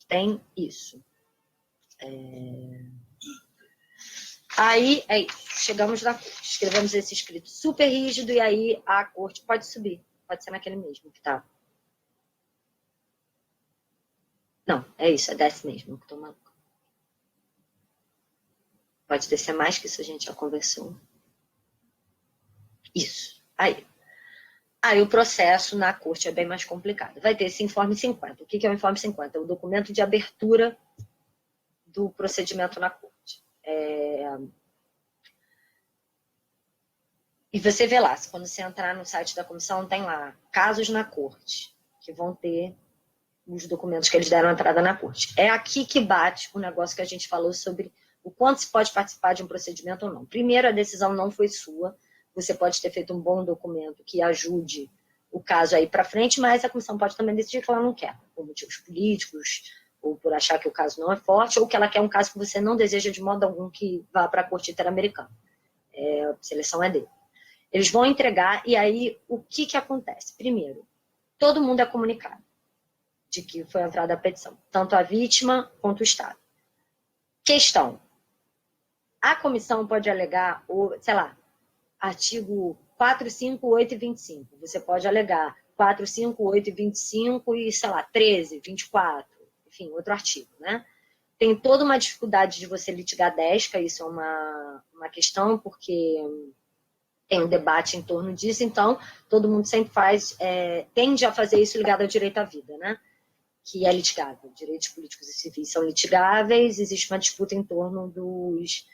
tem isso. Aí, é isso. Chegamos na corte. Escrevemos esse escrito super rígido e aí a corte pode subir. Pode ser naquele mesmo que tá. Não, é isso. É desse mesmo que tô maluco. Pode descer mais que isso, a gente já conversou. Isso. Aí o processo na corte é bem mais complicado. Vai ter esse informe 50. O que é o informe 50? É o documento de abertura do procedimento na corte. E você vê lá, quando você entrar no site da comissão, tem lá casos na corte, que vão ter os documentos que eles deram entrada na corte. É aqui que bate o negócio que a gente falou sobre o quanto se pode participar de um procedimento ou não. Primeiro, a decisão não foi sua. Você pode ter feito um bom documento que ajude o caso a ir para frente, mas a comissão pode também decidir que ela não quer, por motivos políticos, ou por achar que o caso não é forte, ou que ela quer um caso que você não deseja de modo algum que vá para a Corte Interamericana. A seleção é dele. Eles vão entregar, e aí o que acontece? Primeiro, todo mundo é comunicado de que foi entrada a petição, tanto a vítima quanto o Estado. Questão: a comissão pode alegar, sei lá, artigo 4, 5, 8 e 25. Você pode alegar 4, 5, 8 e 25 e, sei lá, 13, 24, enfim, outro artigo, né? Tem toda uma dificuldade de você litigar 10, que isso é uma questão, porque tem um debate em torno disso, então todo mundo sempre tende a fazer isso ligado ao direito à vida, né? Que é litigável. Direitos políticos e civis são litigáveis, existe uma disputa em torno dos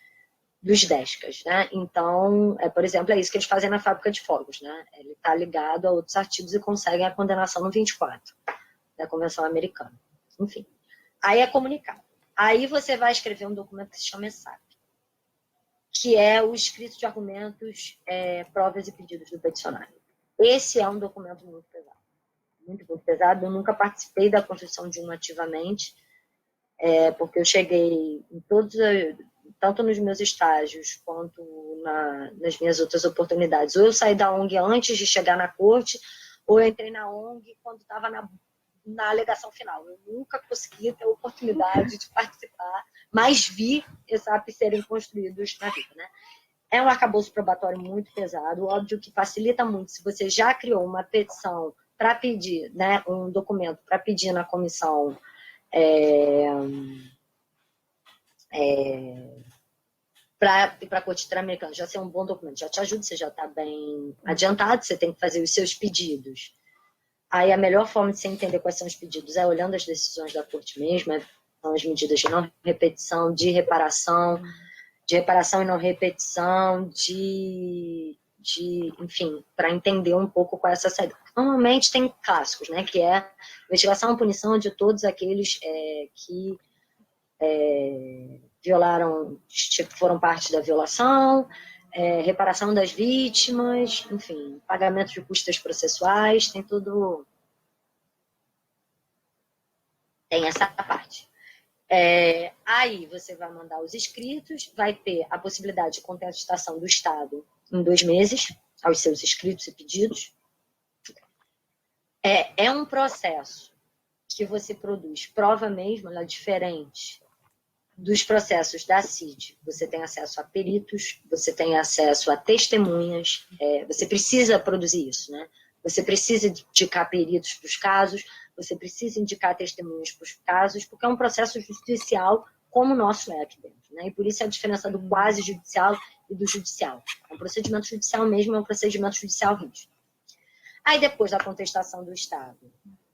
DESCAs, né? Então, por exemplo, é isso que eles fazem na fábrica de fogos, né? Ele está ligado a outros artigos e conseguem a condenação no 24 da Convenção Americana. Enfim, aí é comunicado. Aí você vai escrever um documento que se chama ESAP, que é o escrito de argumentos, provas e pedidos do peticionário. Esse é um documento muito pesado. Muito, muito pesado. Eu nunca participei da construção de um ativamente, porque eu cheguei em todos, tanto nos meus estágios quanto nas minhas outras oportunidades. Ou eu saí da ONG antes de chegar na corte, ou eu entrei na ONG quando estava na alegação final. Eu nunca consegui ter a oportunidade de participar, mas vi ESAP serem construídos na vida, né? É um arcabouço probatório muito pesado, óbvio que facilita muito se você já criou uma petição para pedir, né, um documento para pedir na comissão para a Corte Interamericana, já ser um bom documento, já te ajuda, você já está bem adiantado, você tem que fazer os seus pedidos. Aí a melhor forma de você entender quais são os pedidos é olhando as decisões da Corte mesmo, são as medidas de não repetição, de reparação e não repetição, enfim, para entender um pouco qual é essa saída. Normalmente tem clássicos, né, que é investigação e punição de todos aqueles que violaram, foram parte da violação, reparação das vítimas, enfim, pagamento de custas processuais, tem tudo, tem essa parte. Aí você vai mandar os escritos, vai ter a possibilidade de contestação do Estado em 2 meses, aos seus escritos e pedidos. É um processo que você produz prova mesmo, ela é diferente dos processos da CID. Você tem acesso a peritos, você tem acesso a testemunhas, você precisa produzir isso, né? Você precisa indicar peritos para os casos, você precisa indicar testemunhas para os casos, porque é um processo judicial como o nosso é aqui dentro, né? E por isso a diferença do quase judicial e do judicial. É um procedimento judicial mesmo, é um procedimento judicial rígido. Aí depois da contestação do Estado,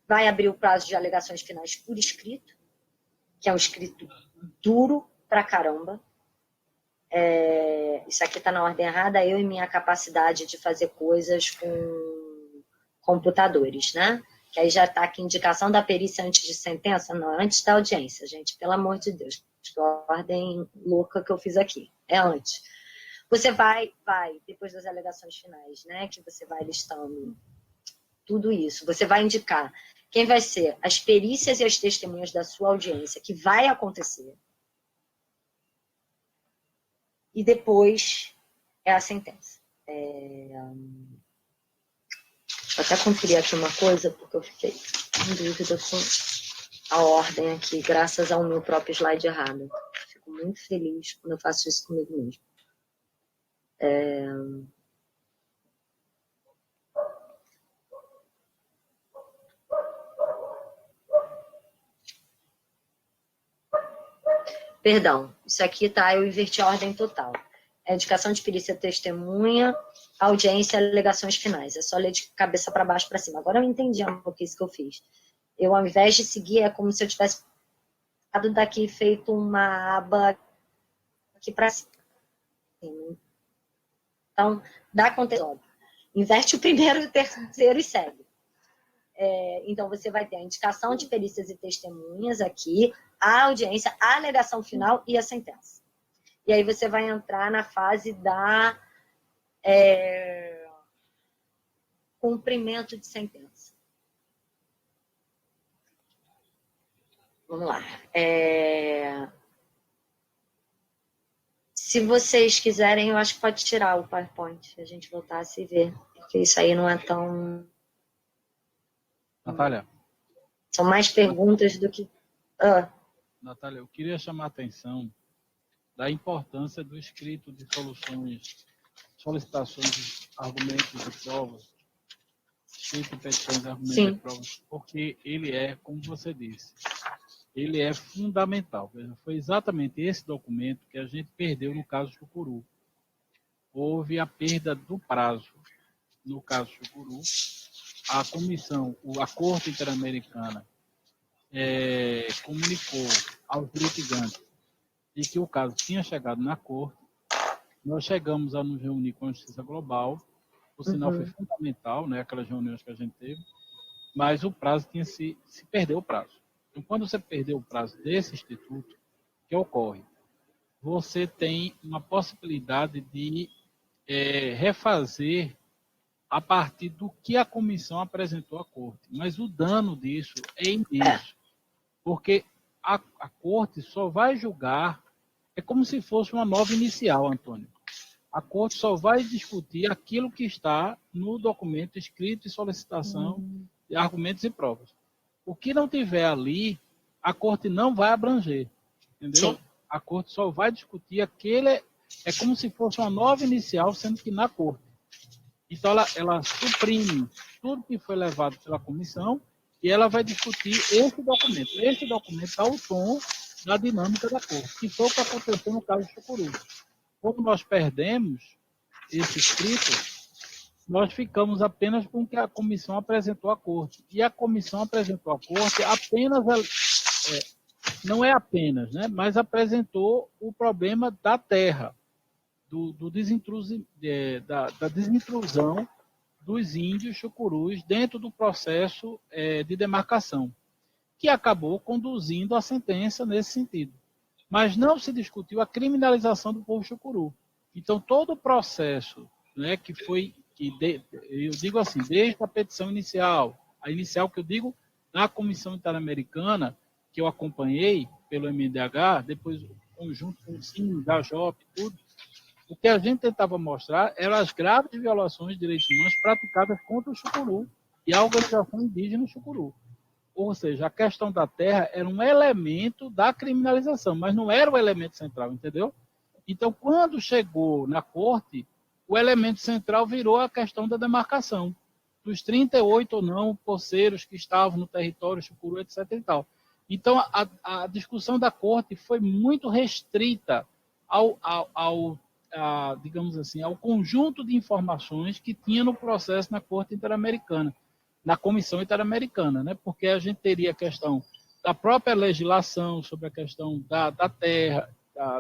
vai abrir o prazo de alegações finais por escrito, que é um escrito duro pra caramba. Isso aqui está na ordem errada, eu e minha capacidade de fazer coisas com computadores, né? Que aí já está aqui indicação da perícia antes de sentença, não, antes da audiência, gente, pelo amor de Deus, que ordem louca que eu fiz aqui, é antes. Você vai, depois das alegações finais, né, que você vai listando tudo isso, você vai indicar quem vai ser as perícias e as testemunhas da sua audiência, que vai acontecer, e depois é a sentença. Vou até conferir aqui uma coisa, porque eu fiquei em dúvida com a ordem aqui, graças ao meu próprio slide errado. Fico muito feliz quando eu faço isso comigo mesmo. Perdão, isso aqui tá, eu inverti a ordem total. Indicação de perícia testemunha, audiência e alegações finais. É só ler de cabeça para baixo para cima. Agora eu entendi um pouco isso que eu fiz. Eu, ao invés de seguir, é como se eu tivesse daqui feito uma aba aqui para cima. Então, dá conteúdo. Inverte o primeiro, o terceiro e segue. Então, você vai ter a indicação de perícias e testemunhas aqui, a audiência, a alegação final e a sentença. E aí você vai entrar na fase da cumprimento de sentença. Vamos lá. Se vocês quiserem, eu acho que pode tirar o PowerPoint, a gente voltar a se ver, porque isso aí não é tão... Natália. São mais perguntas do que... Natália, eu queria chamar a atenção da importância do escrito de soluções, solicitações de argumentos e provas, escrito de petições de argumentos e provas, porque ele é, como você disse, ele é fundamental. Foi exatamente esse documento que a gente perdeu no caso do Curu. houve a perda do prazo. No caso Chucuru, a comissão, a Corte Interamericana comunicou aos litigantes de que o caso tinha chegado na Corte. Nós chegamos a nos reunir com a Justiça Global, o sinal foi fundamental, né, aquelas reuniões que a gente teve, mas o prazo se perdeu o prazo. Então, quando você perdeu o prazo desse instituto, o que ocorre? Você tem uma possibilidade de refazer a partir do que a comissão apresentou à Corte. Mas o dano disso é imenso, porque a Corte só vai julgar, é como se fosse uma nova inicial, Antônio. A Corte só vai discutir aquilo que está no documento escrito de solicitação de argumentos e provas. O que não tiver ali, a Corte não vai abranger, entendeu? Sim. A Corte só vai discutir aquele, é como se fosse uma nova inicial, sendo que na Corte. Então, ela suprime tudo que foi levado pela comissão e ela vai discutir esse documento. Esse documento dá o tom da dinâmica da Corte, que foi o que aconteceu no caso do Chucuru. Quando nós perdemos esse escrito, nós ficamos apenas com o que a comissão apresentou à Corte. E a comissão apresentou à Corte apenas, não é apenas, né, mas apresentou o problema da terra, da desintrusão dos índios chucurus dentro do processo de demarcação, que acabou conduzindo a sentença nesse sentido. Mas não se discutiu a criminalização do povo chucuru. Então, todo o processo, né, eu digo assim, desde a petição inicial, a inicial que eu digo na Comissão Interamericana, que eu acompanhei pelo MDH, depois conjunto com o CIN, da JOP, tudo, o que a gente tentava mostrar eram as graves violações de direitos humanos praticadas contra o chucuru e a organização indígena chucuru. Ou seja, a questão da terra era um elemento da criminalização, mas não era o elemento central, entendeu? Então, quando chegou na Corte, o elemento central virou a questão da demarcação, dos 38 ou não poceiros que estavam no território chucuru, etc. e tal. Então, a discussão da Corte foi muito restrita digamos assim, ao conjunto de informações que tinha no processo na Corte Interamericana, na Comissão Interamericana, né? Porque a gente teria a questão da própria legislação sobre a questão da terra,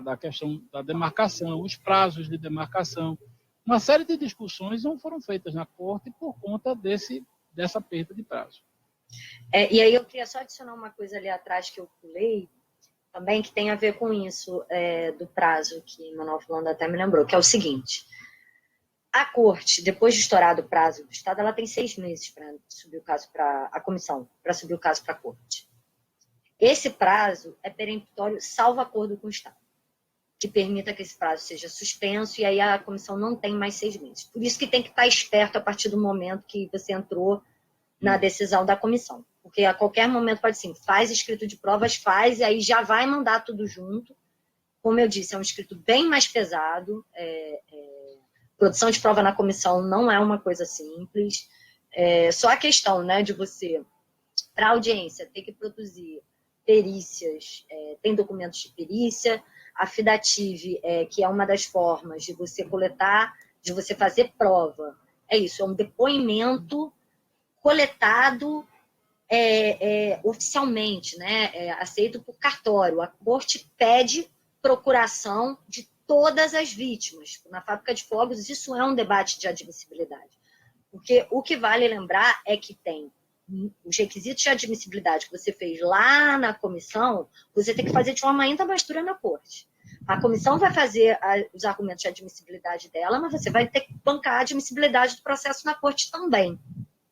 da questão da demarcação, os prazos de demarcação. Uma série de discussões não foram feitas na Corte por conta dessa perda de prazo. E aí eu queria só adicionar uma coisa ali atrás que eu pulei, também, que tem a ver com isso do prazo, que Manuel falando até me lembrou, que é o seguinte: a Corte, depois de estourado o prazo do Estado, ela tem 6 meses para subir o caso para a comissão, para subir o caso para a Corte. Esse prazo é peremptório, salvo acordo com o Estado, que permita que esse prazo seja suspenso, e aí a comissão não tem mais 6 meses. Por isso que tem que estar esperto a partir do momento que você entrou na decisão da comissão. Porque a qualquer momento pode sim, faz escrito de provas, faz, e aí já vai mandar tudo junto. Como eu disse, é um escrito bem mais pesado. Produção de prova na comissão não é uma coisa simples. Só a questão, né, de você, para a audiência, ter que produzir perícias, tem documentos de perícia, afidative, que é uma das formas de você coletar, de você fazer prova. É isso, é um depoimento coletado oficialmente, né, aceito por cartório. A Corte pede procuração de todas as vítimas. Na fábrica de fogos, isso é um debate de admissibilidade. Porque o que vale lembrar é que tem os requisitos de admissibilidade que você fez lá na comissão, você tem que fazer de forma ainda mais dura na Corte. A comissão vai fazer os argumentos de admissibilidade dela, mas você vai ter que bancar a admissibilidade do processo na Corte também.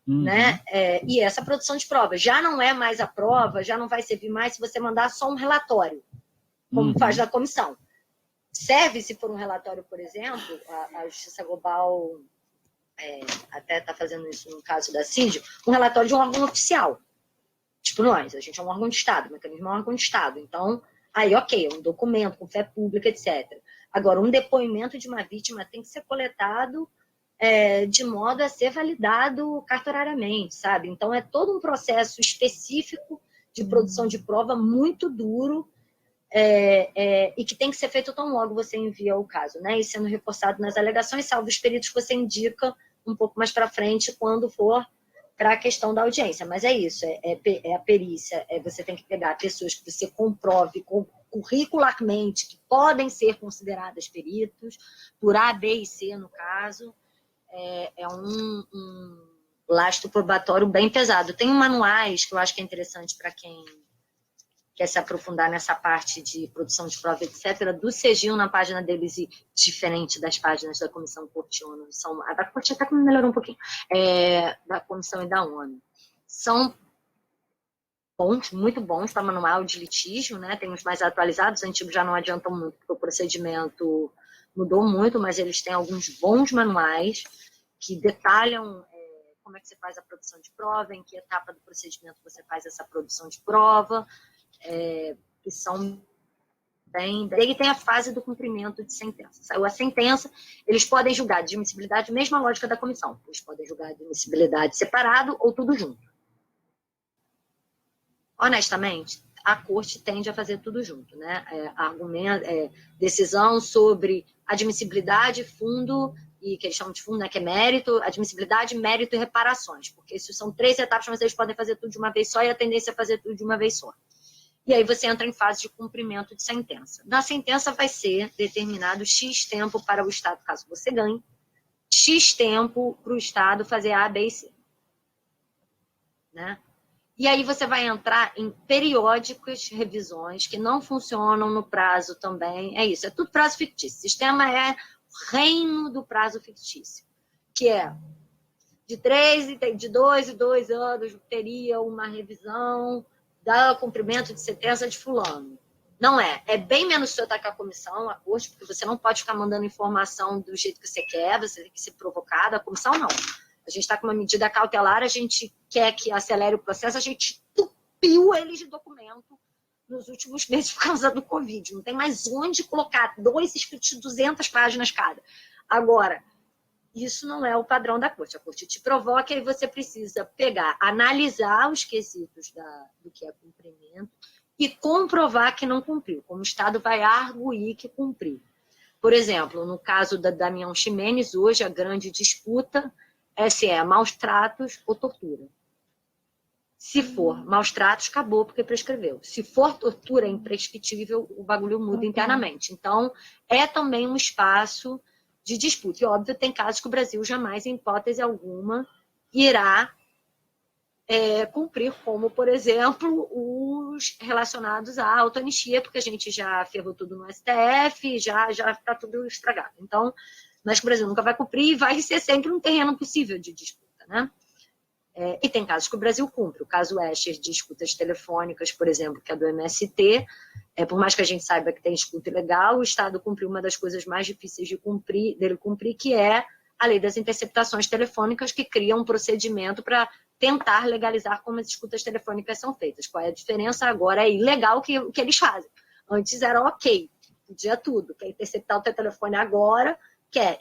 Né? E essa produção de prova já não é mais a prova, já não vai servir mais se você mandar só um relatório, como faz da comissão. Serve se for um relatório, por exemplo, a Justiça Global até está fazendo isso no caso da CID, um relatório de um órgão oficial. Tipo nós, a gente é um órgão de Estado, o mecanismo é um órgão de Estado. Então, aí ok, é um documento com fé pública, etc. Agora, um depoimento de uma vítima tem que ser coletado de modo a ser validado cartorariamente, sabe? Então, é todo um processo específico de produção de prova muito duro, e que tem que ser feito tão logo você envia o caso, né? E sendo reforçado nas alegações, salvo os peritos que você indica um pouco mais para frente quando for para a questão da audiência. Mas é isso, é a perícia, você tem que pegar pessoas que você comprove curricularmente que podem ser consideradas peritos, por A, B e C no caso, é um lastro probatório bem pesado. Tem manuais que eu acho que é interessante para quem quer se aprofundar nessa parte de produção de prova, etc., do CEGIL na página deles, e diferente das páginas da Comissão Corte ONU. A da Corte até que melhorou um pouquinho, da Comissão e da ONU. São bons, muito bons para manual de litígio, né? Tem os mais atualizados, os antigos já não adiantam muito, porque o procedimento mudou muito, mas eles têm alguns bons manuais que detalham como é que você faz a produção de prova, em que etapa do procedimento você faz essa produção de prova, que são bem... Ele tem a fase do cumprimento de sentença. Saiu a sentença, eles podem julgar de admissibilidade, mesma lógica da comissão. Eles podem julgar de admissibilidade separado ou tudo junto. Honestamente, a corte tende a fazer tudo junto, né? Decisão sobre admissibilidade, fundo, e que eles chamam de fundo, né? Que é mérito, admissibilidade, mérito e reparações, porque isso são 3 etapas, mas eles podem fazer tudo de uma vez só, e a tendência é fazer tudo de uma vez só. E aí você entra em fase de cumprimento de sentença. Na sentença vai ser determinado X tempo para o Estado, caso você ganhe, X tempo para o Estado fazer A, B e C. Né? E aí você vai entrar em periódicas revisões que não funcionam no prazo também. É isso, é tudo prazo fictício. O sistema é o reino do prazo fictício, que é de 2 em 2 anos teria uma revisão do cumprimento de sentença de fulano. Não é. É bem menos você atacar a comissão, a corte, porque você não pode ficar mandando informação do jeito que você quer, você tem que ser provocado. A comissão não. A gente está com uma medida cautelar, a gente quer que acelere o processo, a gente entupiu eles de documento nos últimos meses por causa do Covid. Não tem mais onde colocar 2 escritos de 200 páginas cada. Agora, isso não é o padrão da corte. A corte te provoca e você precisa pegar, analisar os quesitos do que é cumprimento e comprovar que não cumpriu, como o Estado vai arguir que cumpriu. Por exemplo, no caso da Damião Ximenes, hoje a grande disputa se é maus tratos ou tortura. Se for maus tratos, acabou, porque prescreveu. Se for tortura imprescritível, o bagulho muda internamente. Então, é também um espaço de disputa. E, óbvio, tem casos que o Brasil jamais, em hipótese alguma, irá cumprir, como, por exemplo, os relacionados à autoanistia, porque a gente já ferrou tudo no STF, já está tudo estragado. Então, mas que o Brasil nunca vai cumprir e vai ser sempre um terreno possível de disputa, né? E tem casos que o Brasil cumpre. O caso Escher de escutas telefônicas, por exemplo, que é do MST, por mais que a gente saiba que tem escuta ilegal, o Estado cumpriu uma das coisas mais difíceis dele cumprir, que é a lei das interceptações telefônicas, que cria um procedimento para tentar legalizar como as escutas telefônicas são feitas. Qual é a diferença? Agora é ilegal o que eles fazem. Antes era ok, podia tudo. Quer interceptar o teu telefone agora,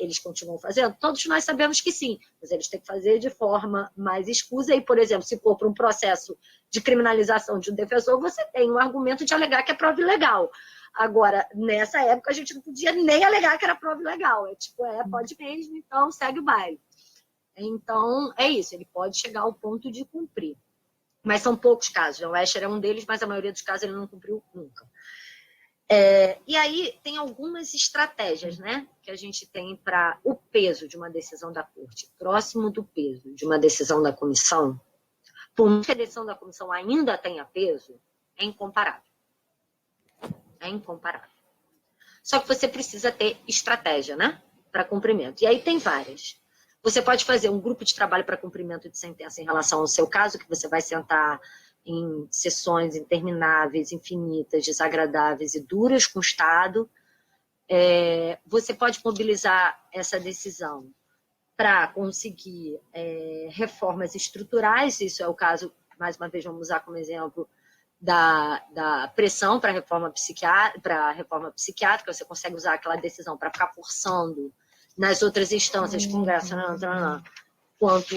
eles continuam fazendo? Todos nós sabemos que sim, mas eles têm que fazer de forma mais escusa. E, por exemplo, se for para um processo de criminalização de um defensor, você tem um argumento de alegar que é prova ilegal. Agora, nessa época, a gente não podia nem alegar que era prova ilegal. Pode mesmo, então segue o baile. Então, é isso, ele pode chegar ao ponto de cumprir. Mas são poucos casos. O Escher é um deles, mas a maioria dos casos ele não cumpriu nunca. E aí tem algumas estratégias, né, que a gente tem para o peso de uma decisão da corte, próximo do peso de uma decisão da comissão. Por mais que a decisão da comissão ainda tenha peso, é incomparável. É incomparável. Só que você precisa ter estratégia, né, para cumprimento. E aí tem várias. Você pode fazer um grupo de trabalho para cumprimento de sentença em relação ao seu caso, que você vai sentar em sessões intermináveis, infinitas, desagradáveis e duras com o Estado. Você pode mobilizar essa decisão para conseguir reformas estruturais. Isso é o caso, mais uma vez, vamos usar como exemplo, da pressão para a reforma psiquiátrica. Você consegue usar aquela decisão para ficar forçando nas outras instâncias, Congresso, quanto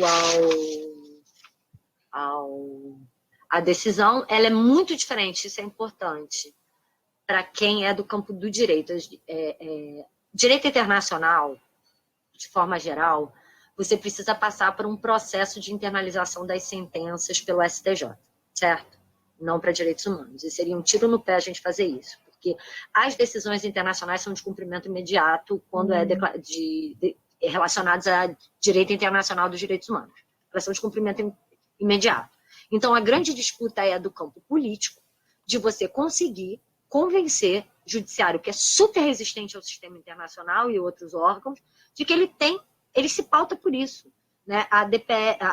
a decisão. Ela é muito diferente, isso é importante, para quem é do campo do direito. Direito internacional, de forma geral, você precisa passar por um processo de internalização das sentenças pelo STJ, certo? Não para direitos humanos. E seria um tiro no pé a gente fazer isso, porque as decisões internacionais são de cumprimento imediato quando relacionadas a direito internacional dos direitos humanos. Elas são de cumprimento imediato. Então, a grande disputa é do campo político, de você conseguir convencer o judiciário, que é super resistente ao sistema internacional e outros órgãos, de que ele se pauta por isso. Né?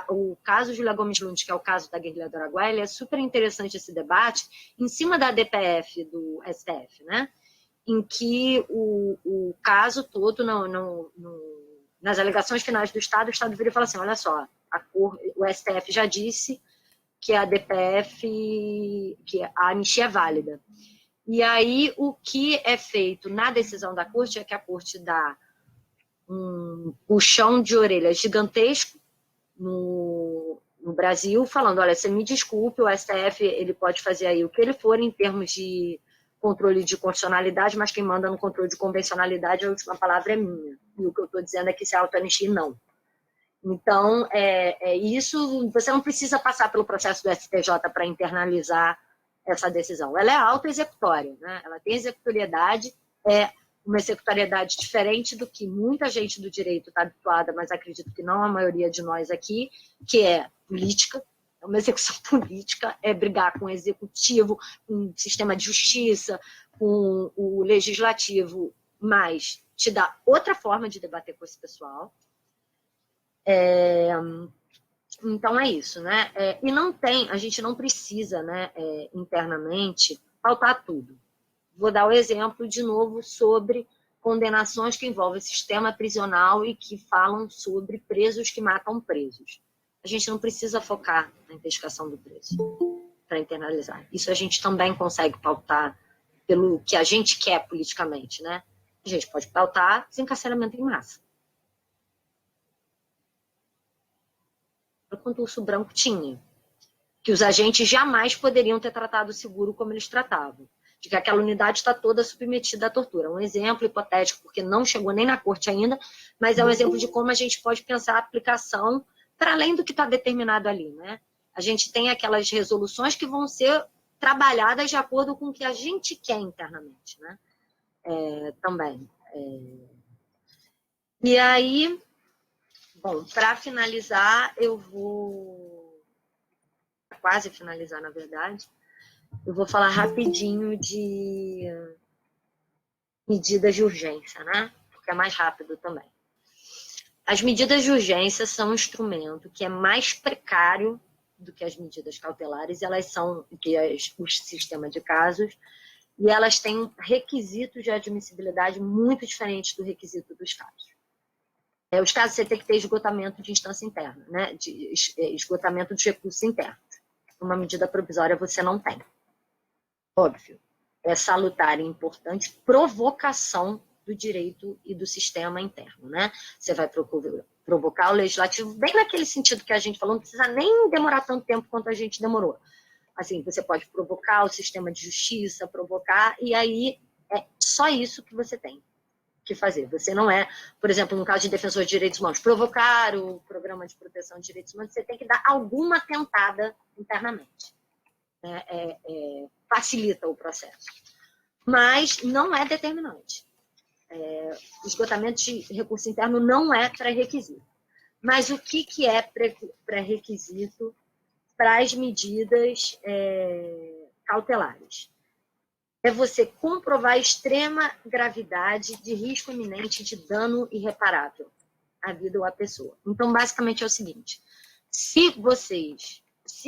O caso Julia Gomes Lund, que é o caso da guerrilha do Araguaia, ele é super interessante esse debate, em cima da DPF do STF, né? Em que o caso todo, nas alegações finais do Estado, o Estado vira e fala assim, olha só, o STF já disse que a DPF, que a anistia é válida. E aí, o que é feito na decisão da Corte é que a Corte dá um puxão de orelha gigantesco no Brasil, falando, olha, você me desculpe, o STF ele pode fazer aí o que ele for em termos de controle de constitucionalidade, mas quem manda no controle de convencionalidade, a última palavra é minha. E o que eu estou dizendo é que se é autoanistia, não. Então, isso, você não precisa passar pelo processo do STJ para internalizar essa decisão. Ela é autoexecutória, né? Ela tem executoriedade, é uma executoriedade diferente do que muita gente do direito está habituada, mas acredito que não a maioria de nós aqui, que é política, é uma execução política, é brigar com o executivo, com o sistema de justiça, com o legislativo, mas te dá outra forma de debater com esse pessoal. Então é isso, né? E a gente não precisa, né, internamente, pautar tudo. Vou dar o exemplo de novo sobre condenações que envolvem sistema prisional e que falam sobre presos que matam presos. A gente não precisa focar na investigação do preso para internalizar. Isso a gente também consegue pautar pelo que a gente quer politicamente, né? A gente pode pautar desencarceramento em massa. O concurso branco tinha, que os agentes jamais poderiam ter tratado o seguro como eles tratavam, de que aquela unidade está toda submetida à tortura. Um exemplo hipotético, porque não chegou nem na corte ainda, mas é um exemplo de como a gente pode pensar a aplicação para além do que está determinado ali, né? A gente tem aquelas resoluções que vão ser trabalhadas de acordo com o que a gente quer internamente, né? Também. E aí, bom, para finalizar, eu vou quase finalizar, na verdade, eu vou falar rapidinho de medidas de urgência, né? Porque é mais rápido também. As medidas de urgência são um instrumento que é mais precário do que as medidas cautelares, elas são o sistema de casos, e elas têm requisitos de admissibilidade muito diferentes do requisito dos casos. Os casos você tem que ter esgotamento de instância interna, né? De esgotamento de recursos internos. Uma medida provisória você não tem. Óbvio. É salutar e importante provocação do direito e do sistema interno, né? Você vai provocar o legislativo bem naquele sentido que a gente falou, não precisa nem demorar tanto tempo quanto a gente demorou. Assim, você pode provocar o sistema de justiça, provocar, e aí é só isso que você tem que fazer. Você não é, por exemplo, no caso de defensor de direitos humanos, provocar o programa de proteção de direitos humanos, você tem que dar alguma tentada internamente. Facilita o processo. Mas não é determinante. Esgotamento de recurso interno não é pré-requisito. Mas o que é pré-requisito para as medidas cautelares? É você comprovar a extrema gravidade de risco iminente de dano irreparável à vida ou à pessoa. Então, basicamente, é o seguinte: se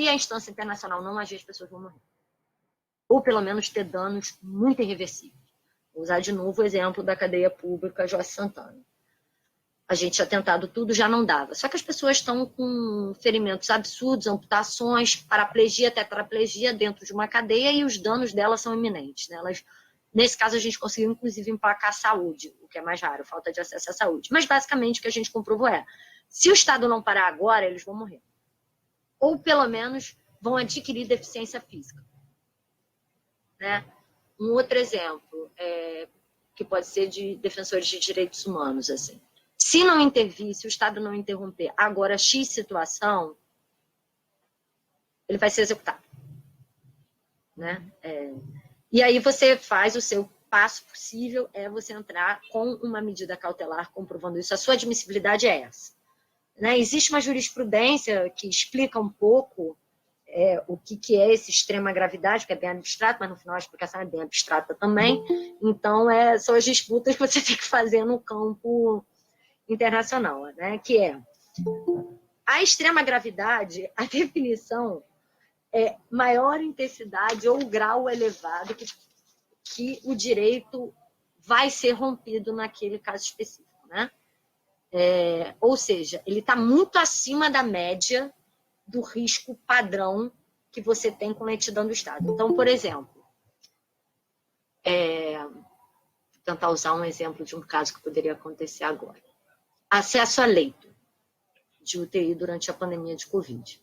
a instância internacional não agir, as pessoas vão morrer. Ou, pelo menos, ter danos muito irreversíveis. Vou usar de novo o exemplo da cadeia pública Joyce Santana. A gente tinha tentado tudo, já não dava. Só que as pessoas estão com ferimentos absurdos, amputações, paraplegia, tetraplegia dentro de uma cadeia e os danos delas são iminentes. Né? Nesse caso, a gente conseguiu, inclusive, emplacar a saúde, o que é mais raro, falta de acesso à saúde. Mas, basicamente, o que a gente comprovou se o Estado não parar agora, eles vão morrer. Ou, pelo menos, vão adquirir deficiência física. Né? Um outro exemplo, que pode ser de defensores de direitos humanos, assim. Se não intervir, se o Estado não interromper agora X situação, ele vai ser executado. Né? E aí você faz o seu passo possível, você entrar com uma medida cautelar comprovando isso. A sua admissibilidade é essa. Né? Existe uma jurisprudência que explica um pouco o que é esse extrema gravidade, que é bem abstrato, mas no final a explicação é bem abstrata também. Então, são as disputas que você tem que fazer no campo internacional, né? Que é a extrema gravidade, a definição é maior intensidade ou grau elevado que o direito vai ser rompido naquele caso específico, né? Ou seja, ele está muito acima da média do risco padrão que você tem com lentidão do Estado. Então, por exemplo, vou tentar usar um exemplo de um caso que poderia acontecer agora. Acesso a leito de UTI durante a pandemia de Covid.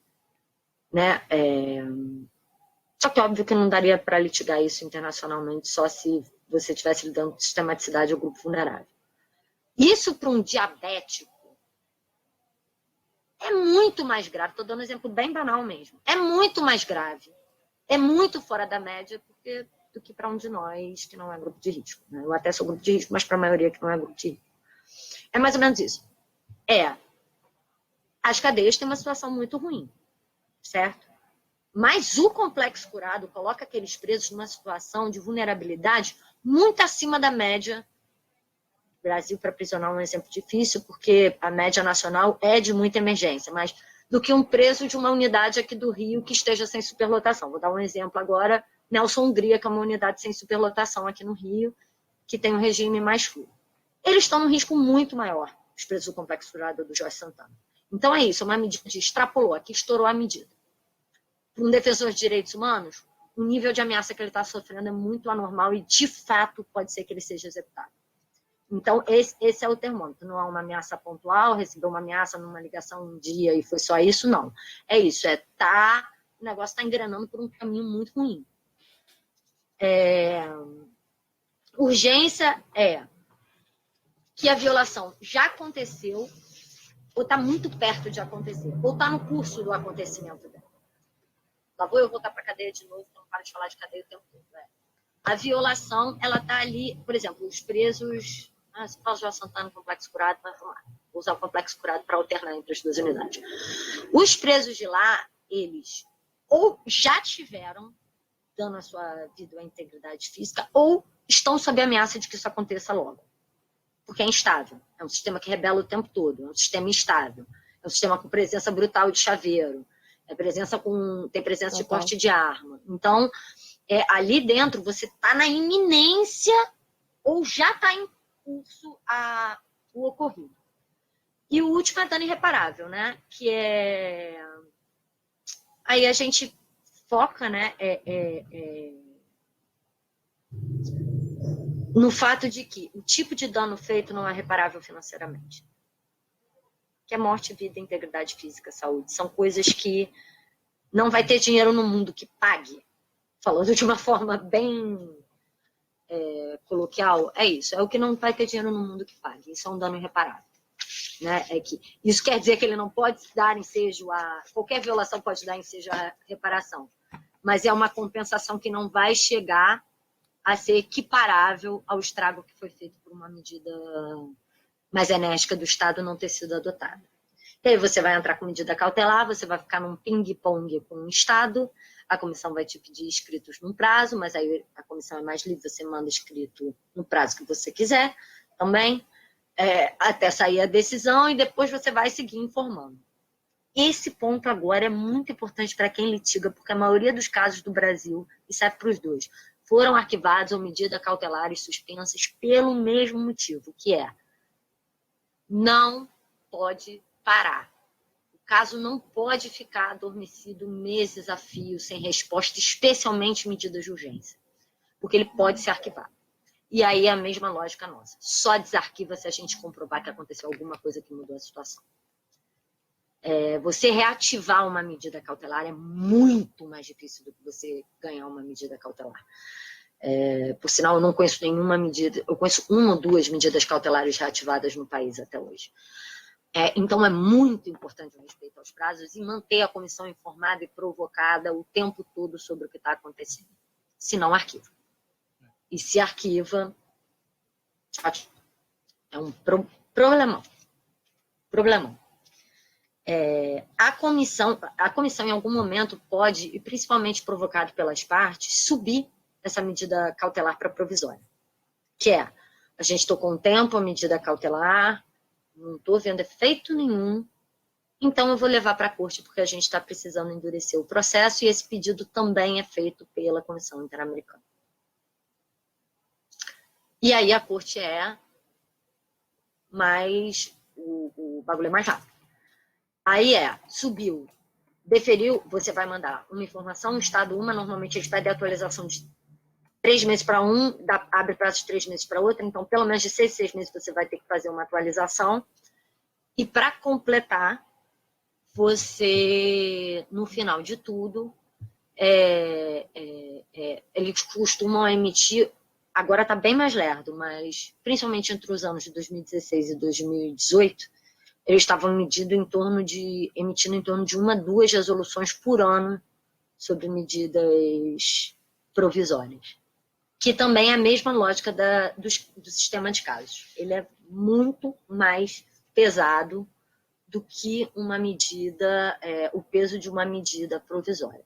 Né? Só que óbvio que não daria para litigar isso internacionalmente só se você estivesse lidando com sistematicidade ou grupo vulnerável. Isso para um diabético é muito mais grave. Estou dando um exemplo bem banal mesmo. É muito mais grave. É muito fora da média do que para um de nós que não é grupo de risco. Né? Eu até sou grupo de risco, mas para a maioria que não é grupo de risco. É mais ou menos isso. As cadeias têm uma situação muito ruim, certo? Mas o complexo curado coloca aqueles presos numa situação de vulnerabilidade muito acima da média. Brasil, para prisional, é um exemplo difícil, porque a média nacional é de muita emergência, mas do que um preso de uma unidade aqui do Rio que esteja sem superlotação. Vou dar um exemplo agora, Nelson Hungria, que é uma unidade sem superlotação aqui no Rio, que tem um regime mais fluido. Eles estão num risco muito maior, os presos do complexo curado do Jorge Santana. Então é isso, é uma medida que extrapolou, aqui estourou a medida. Para um defensor de direitos humanos, o nível de ameaça que ele está sofrendo é muito anormal e, de fato, pode ser que ele seja executado. Então, esse é o termômetro. Não é uma ameaça pontual, recebeu uma ameaça numa ligação um dia e foi só isso, não. É isso, o negócio está engrenando por um caminho muito ruim. Urgência é que a violação já aconteceu ou está muito perto de acontecer, ou está no curso do acontecimento dela. Lá vou eu voltar para a cadeia de novo, não paro de falar de cadeia o tempo todo. A violação, ela está ali, por exemplo, os presos... se fala de Santana no complexo curado, mas vamos lá. Vou usar o complexo curado para alternar entre as duas unidades. Os presos de lá, eles ou já tiveram dano à sua vida ou à integridade física, ou estão sob ameaça de que isso aconteça logo. Porque é instável. É um sistema que rebela o tempo todo. É um sistema instável. É um sistema com presença brutal de chaveiro. Tem presença de porte de arma. Então, ali dentro, você está na iminência ou já está em curso o ocorrido. E o último é dano irreparável, né? Que é... Aí a gente foca, né? No fato de que o tipo de dano feito não é reparável financeiramente. Que é morte, vida, integridade física, saúde. São coisas que não vai ter dinheiro no mundo que pague. Falando de uma forma bem coloquial, é isso. É o que não vai ter dinheiro no mundo que pague. Isso é um dano irreparável. Né? Isso quer dizer que ele não pode dar ensejo a... Qualquer violação pode dar ensejo à reparação. Mas é uma compensação que não vai chegar a ser equiparável ao estrago que foi feito por uma medida mais enérgica do Estado não ter sido adotada. E aí você vai entrar com medida cautelar, você vai ficar num ping-pong com o Estado, a comissão vai te pedir escritos num prazo, mas aí a comissão é mais livre, você manda escrito no prazo que você quiser também, até sair a decisão, e depois você vai seguir informando. Esse ponto agora é muito importante para quem litiga, porque a maioria dos casos do Brasil, e serve para os dois, foram arquivados ou medidas cautelares suspensas pelo mesmo motivo, que é não pode parar. O caso não pode ficar adormecido meses a fio, sem resposta, especialmente medidas de urgência, porque ele pode ser arquivado. E aí é a mesma lógica nossa. Só desarquiva se a gente comprovar que aconteceu alguma coisa que mudou a situação. Você reativar uma medida cautelar é muito mais difícil do que você ganhar uma medida cautelar. Por sinal, eu não conheço nenhuma medida, eu conheço 1 ou 2 medidas cautelares reativadas no país até hoje. Então, é muito importante o respeito aos prazos e manter a comissão informada e provocada o tempo todo sobre o que está acontecendo. Se não, arquiva. E se arquiva, é um problemão. A comissão, em algum momento, pode, e principalmente provocado pelas partes, subir essa medida cautelar para provisória. Que a gente tocou um tempo a medida cautelar, não estou vendo efeito nenhum, então eu vou levar para a corte, porque a gente está precisando endurecer o processo, e esse pedido também é feito pela Comissão Interamericana. E aí a corte o bagulho é mais rápido. Aí subiu, deferiu, você vai mandar uma informação, o Estado normalmente eles pedem atualização de 3 meses para abre prazo de 3 meses para outro, então pelo menos de 6 meses você vai ter que fazer uma atualização. E para completar, você, no final de tudo, eles costumam emitir, agora está bem mais lerdo, mas principalmente entre os anos de 2016 e 2018, eles estavam emitindo em torno de 1 a 2 resoluções por ano sobre medidas provisórias, que também é a mesma lógica do sistema de casos. Ele é muito mais pesado do que uma medida, o peso de uma medida provisória.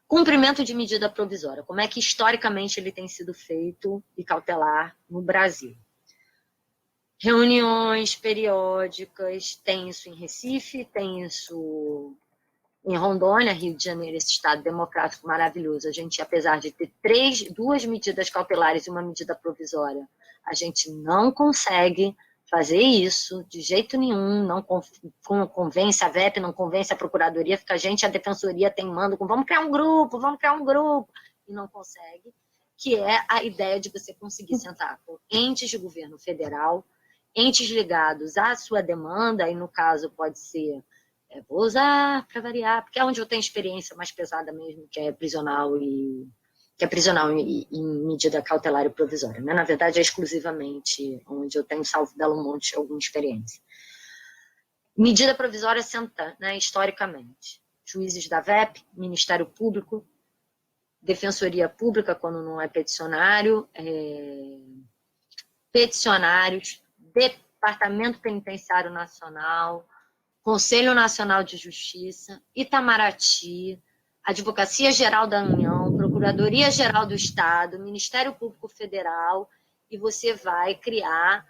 Cumprimento de medida provisória, como é que historicamente ele tem sido feito e cautelar no Brasil? Reuniões periódicas, tem isso em Recife, tem isso em Rondônia, Rio de Janeiro, esse estado democrático maravilhoso. A gente, apesar de ter 2 medidas cautelares e uma medida provisória, a gente não consegue fazer isso de jeito nenhum, não convence a VEP, não convence a Procuradoria, fica a gente, a Defensoria teimando com vamos criar um grupo, e não consegue, que é a ideia de você conseguir sentar com entes de governo federal, entes ligados à sua demanda, e no caso pode ser, vou usar para variar, porque é onde eu tenho experiência mais pesada mesmo, que é prisional em medida cautelar e provisória. Né? Na verdade, é exclusivamente onde eu tenho, salvo Belo Monte, alguma experiência. Medida provisória senta, né, historicamente. Juízes da VEP, Ministério Público, Defensoria Pública, quando não é peticionário, peticionários, Departamento Penitenciário Nacional, Conselho Nacional de Justiça, Itamaraty, Advocacia Geral da União, Procuradoria Geral do Estado, Ministério Público Federal, e você vai criar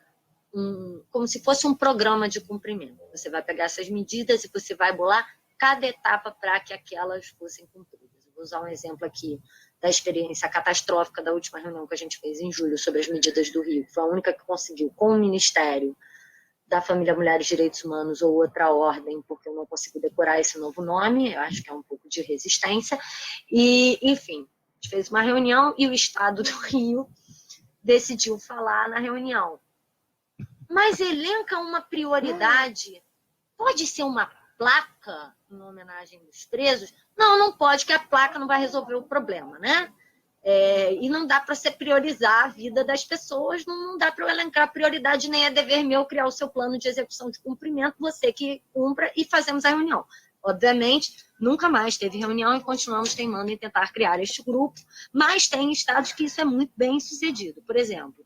como se fosse um programa de cumprimento. Você vai pegar essas medidas e você vai bolar cada etapa para que aquelas fossem cumpridas. Eu vou usar um exemplo aqui da experiência catastrófica da última reunião que a gente fez em julho sobre as medidas do Rio, que foi a única que conseguiu, com o Ministério da Família, Mulheres e Direitos Humanos ou outra ordem, porque eu não consigo decorar esse novo nome, eu acho que é um pouco de resistência, e, enfim, a gente fez uma reunião e o Estado do Rio decidiu falar na reunião. Mas elenca uma prioridade, pode ser uma placa em homenagem dos presos? Não, não pode, que a placa não vai resolver o problema, né? E não dá para você priorizar a vida das pessoas, não dá para eu elencar a prioridade, nem é dever meu criar o seu plano de execução de cumprimento, você que cumpra, e fazemos a reunião. Obviamente, nunca mais teve reunião e continuamos teimando em tentar criar este grupo, mas tem estados que isso é muito bem sucedido. Por exemplo,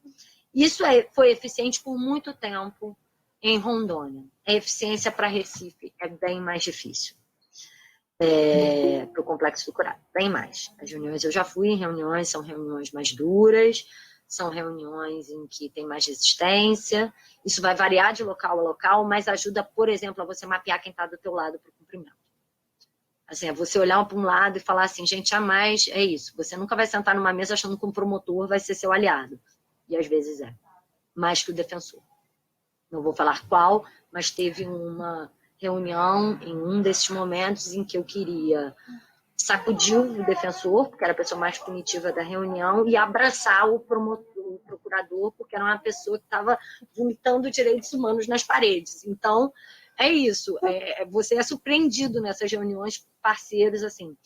isso foi eficiente por muito tempo em Rondônia. A eficiência para Recife é bem mais difícil. Para o complexo do Curado, bem mais. As reuniões, eu já fui em reuniões, são reuniões mais duras, são reuniões em que tem mais resistência, isso vai variar de local a local, mas ajuda, por exemplo, a você mapear quem está do teu lado para o cumprimento. Assim, é você olhar para um lado e falar assim, gente, jamais é isso, você nunca vai sentar numa mesa achando que um promotor vai ser seu aliado, e às vezes mais que o defensor. Não vou falar qual, mas teve uma reunião em um desses momentos em que eu queria sacudir o defensor, porque era a pessoa mais punitiva da reunião, e abraçar o procurador, porque era uma pessoa que estava vomitando direitos humanos nas paredes. Então, é isso. Você é surpreendido nessas reuniões, parceiros, assim.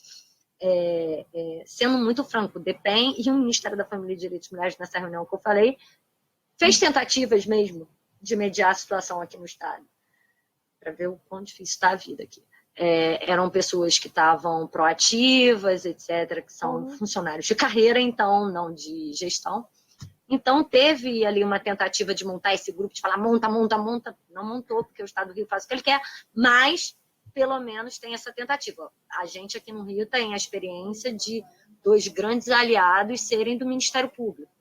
sendo muito franco, o DEPEN e o Ministério da Família e Direitos Mulheres, nessa reunião que eu falei, fez tentativas mesmo de mediar a situação aqui no Estado, para ver o quão difícil está a vida aqui. Eram pessoas que estavam proativas, etc., que são funcionários de carreira, então, não de gestão. Então, teve ali uma tentativa de montar esse grupo, de falar monta, monta, monta. Não montou, porque o Estado do Rio faz o que ele quer, mas, pelo menos, tem essa tentativa. A gente aqui no Rio tem a experiência de 2 grandes aliados serem do Ministério Público,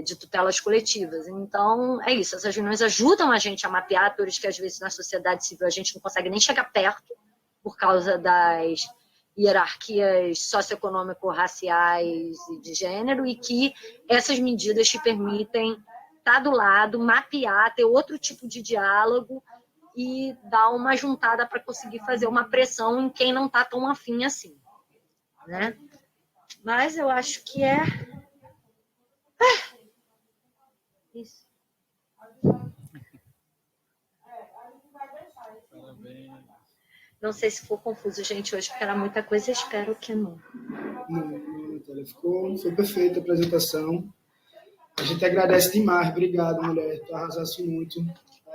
de tutelas coletivas. Então, é isso. Essas reuniões ajudam a gente a mapear atores que, às vezes, na sociedade civil a gente não consegue nem chegar perto por causa das hierarquias socioeconômico-raciais e de gênero, e que essas medidas te permitem estar do lado, mapear, ter outro tipo de diálogo e dar uma juntada para conseguir fazer uma pressão em quem não está tão afim assim, né? Mas eu acho que isso. Parabéns. Não sei se ficou confuso, gente, hoje, porque era muita coisa, espero que não. Não, Natália, foi perfeita a apresentação. A gente agradece demais. Obrigado, mulher. Tu arrasaste muito.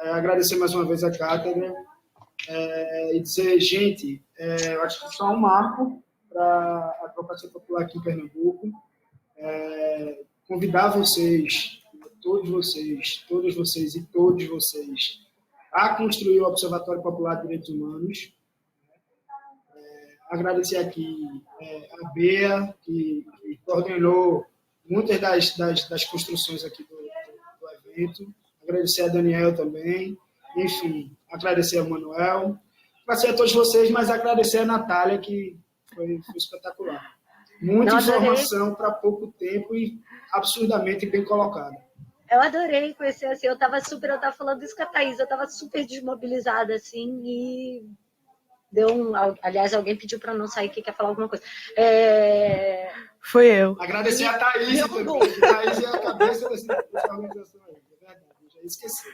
Agradecer mais uma vez a cátedra e dizer, gente, eu acho que só um marco para a Advocacia Popular aqui em Pernambuco. Convidar vocês, todos vocês e todos vocês, a construir o Observatório Popular de Direitos Humanos. Agradecer aqui a Bea, que coordenou muitas das construções aqui do evento. Agradecer a Daniel também. Enfim, agradecer ao Manuel. Agradecer a todos vocês, mas agradecer a Natália, que foi espetacular. Muita informação para pouco tempo e absurdamente bem colocada. Eu adorei conhecer, assim, eu tava falando isso com a Thaís, eu tava super desmobilizada, assim, e aliás, alguém pediu para não sair, que quer falar alguma coisa. Fui eu. Agradecer a Thaís também, que Thaís é a cabeça dessa organização aí, é verdade, eu já esqueci.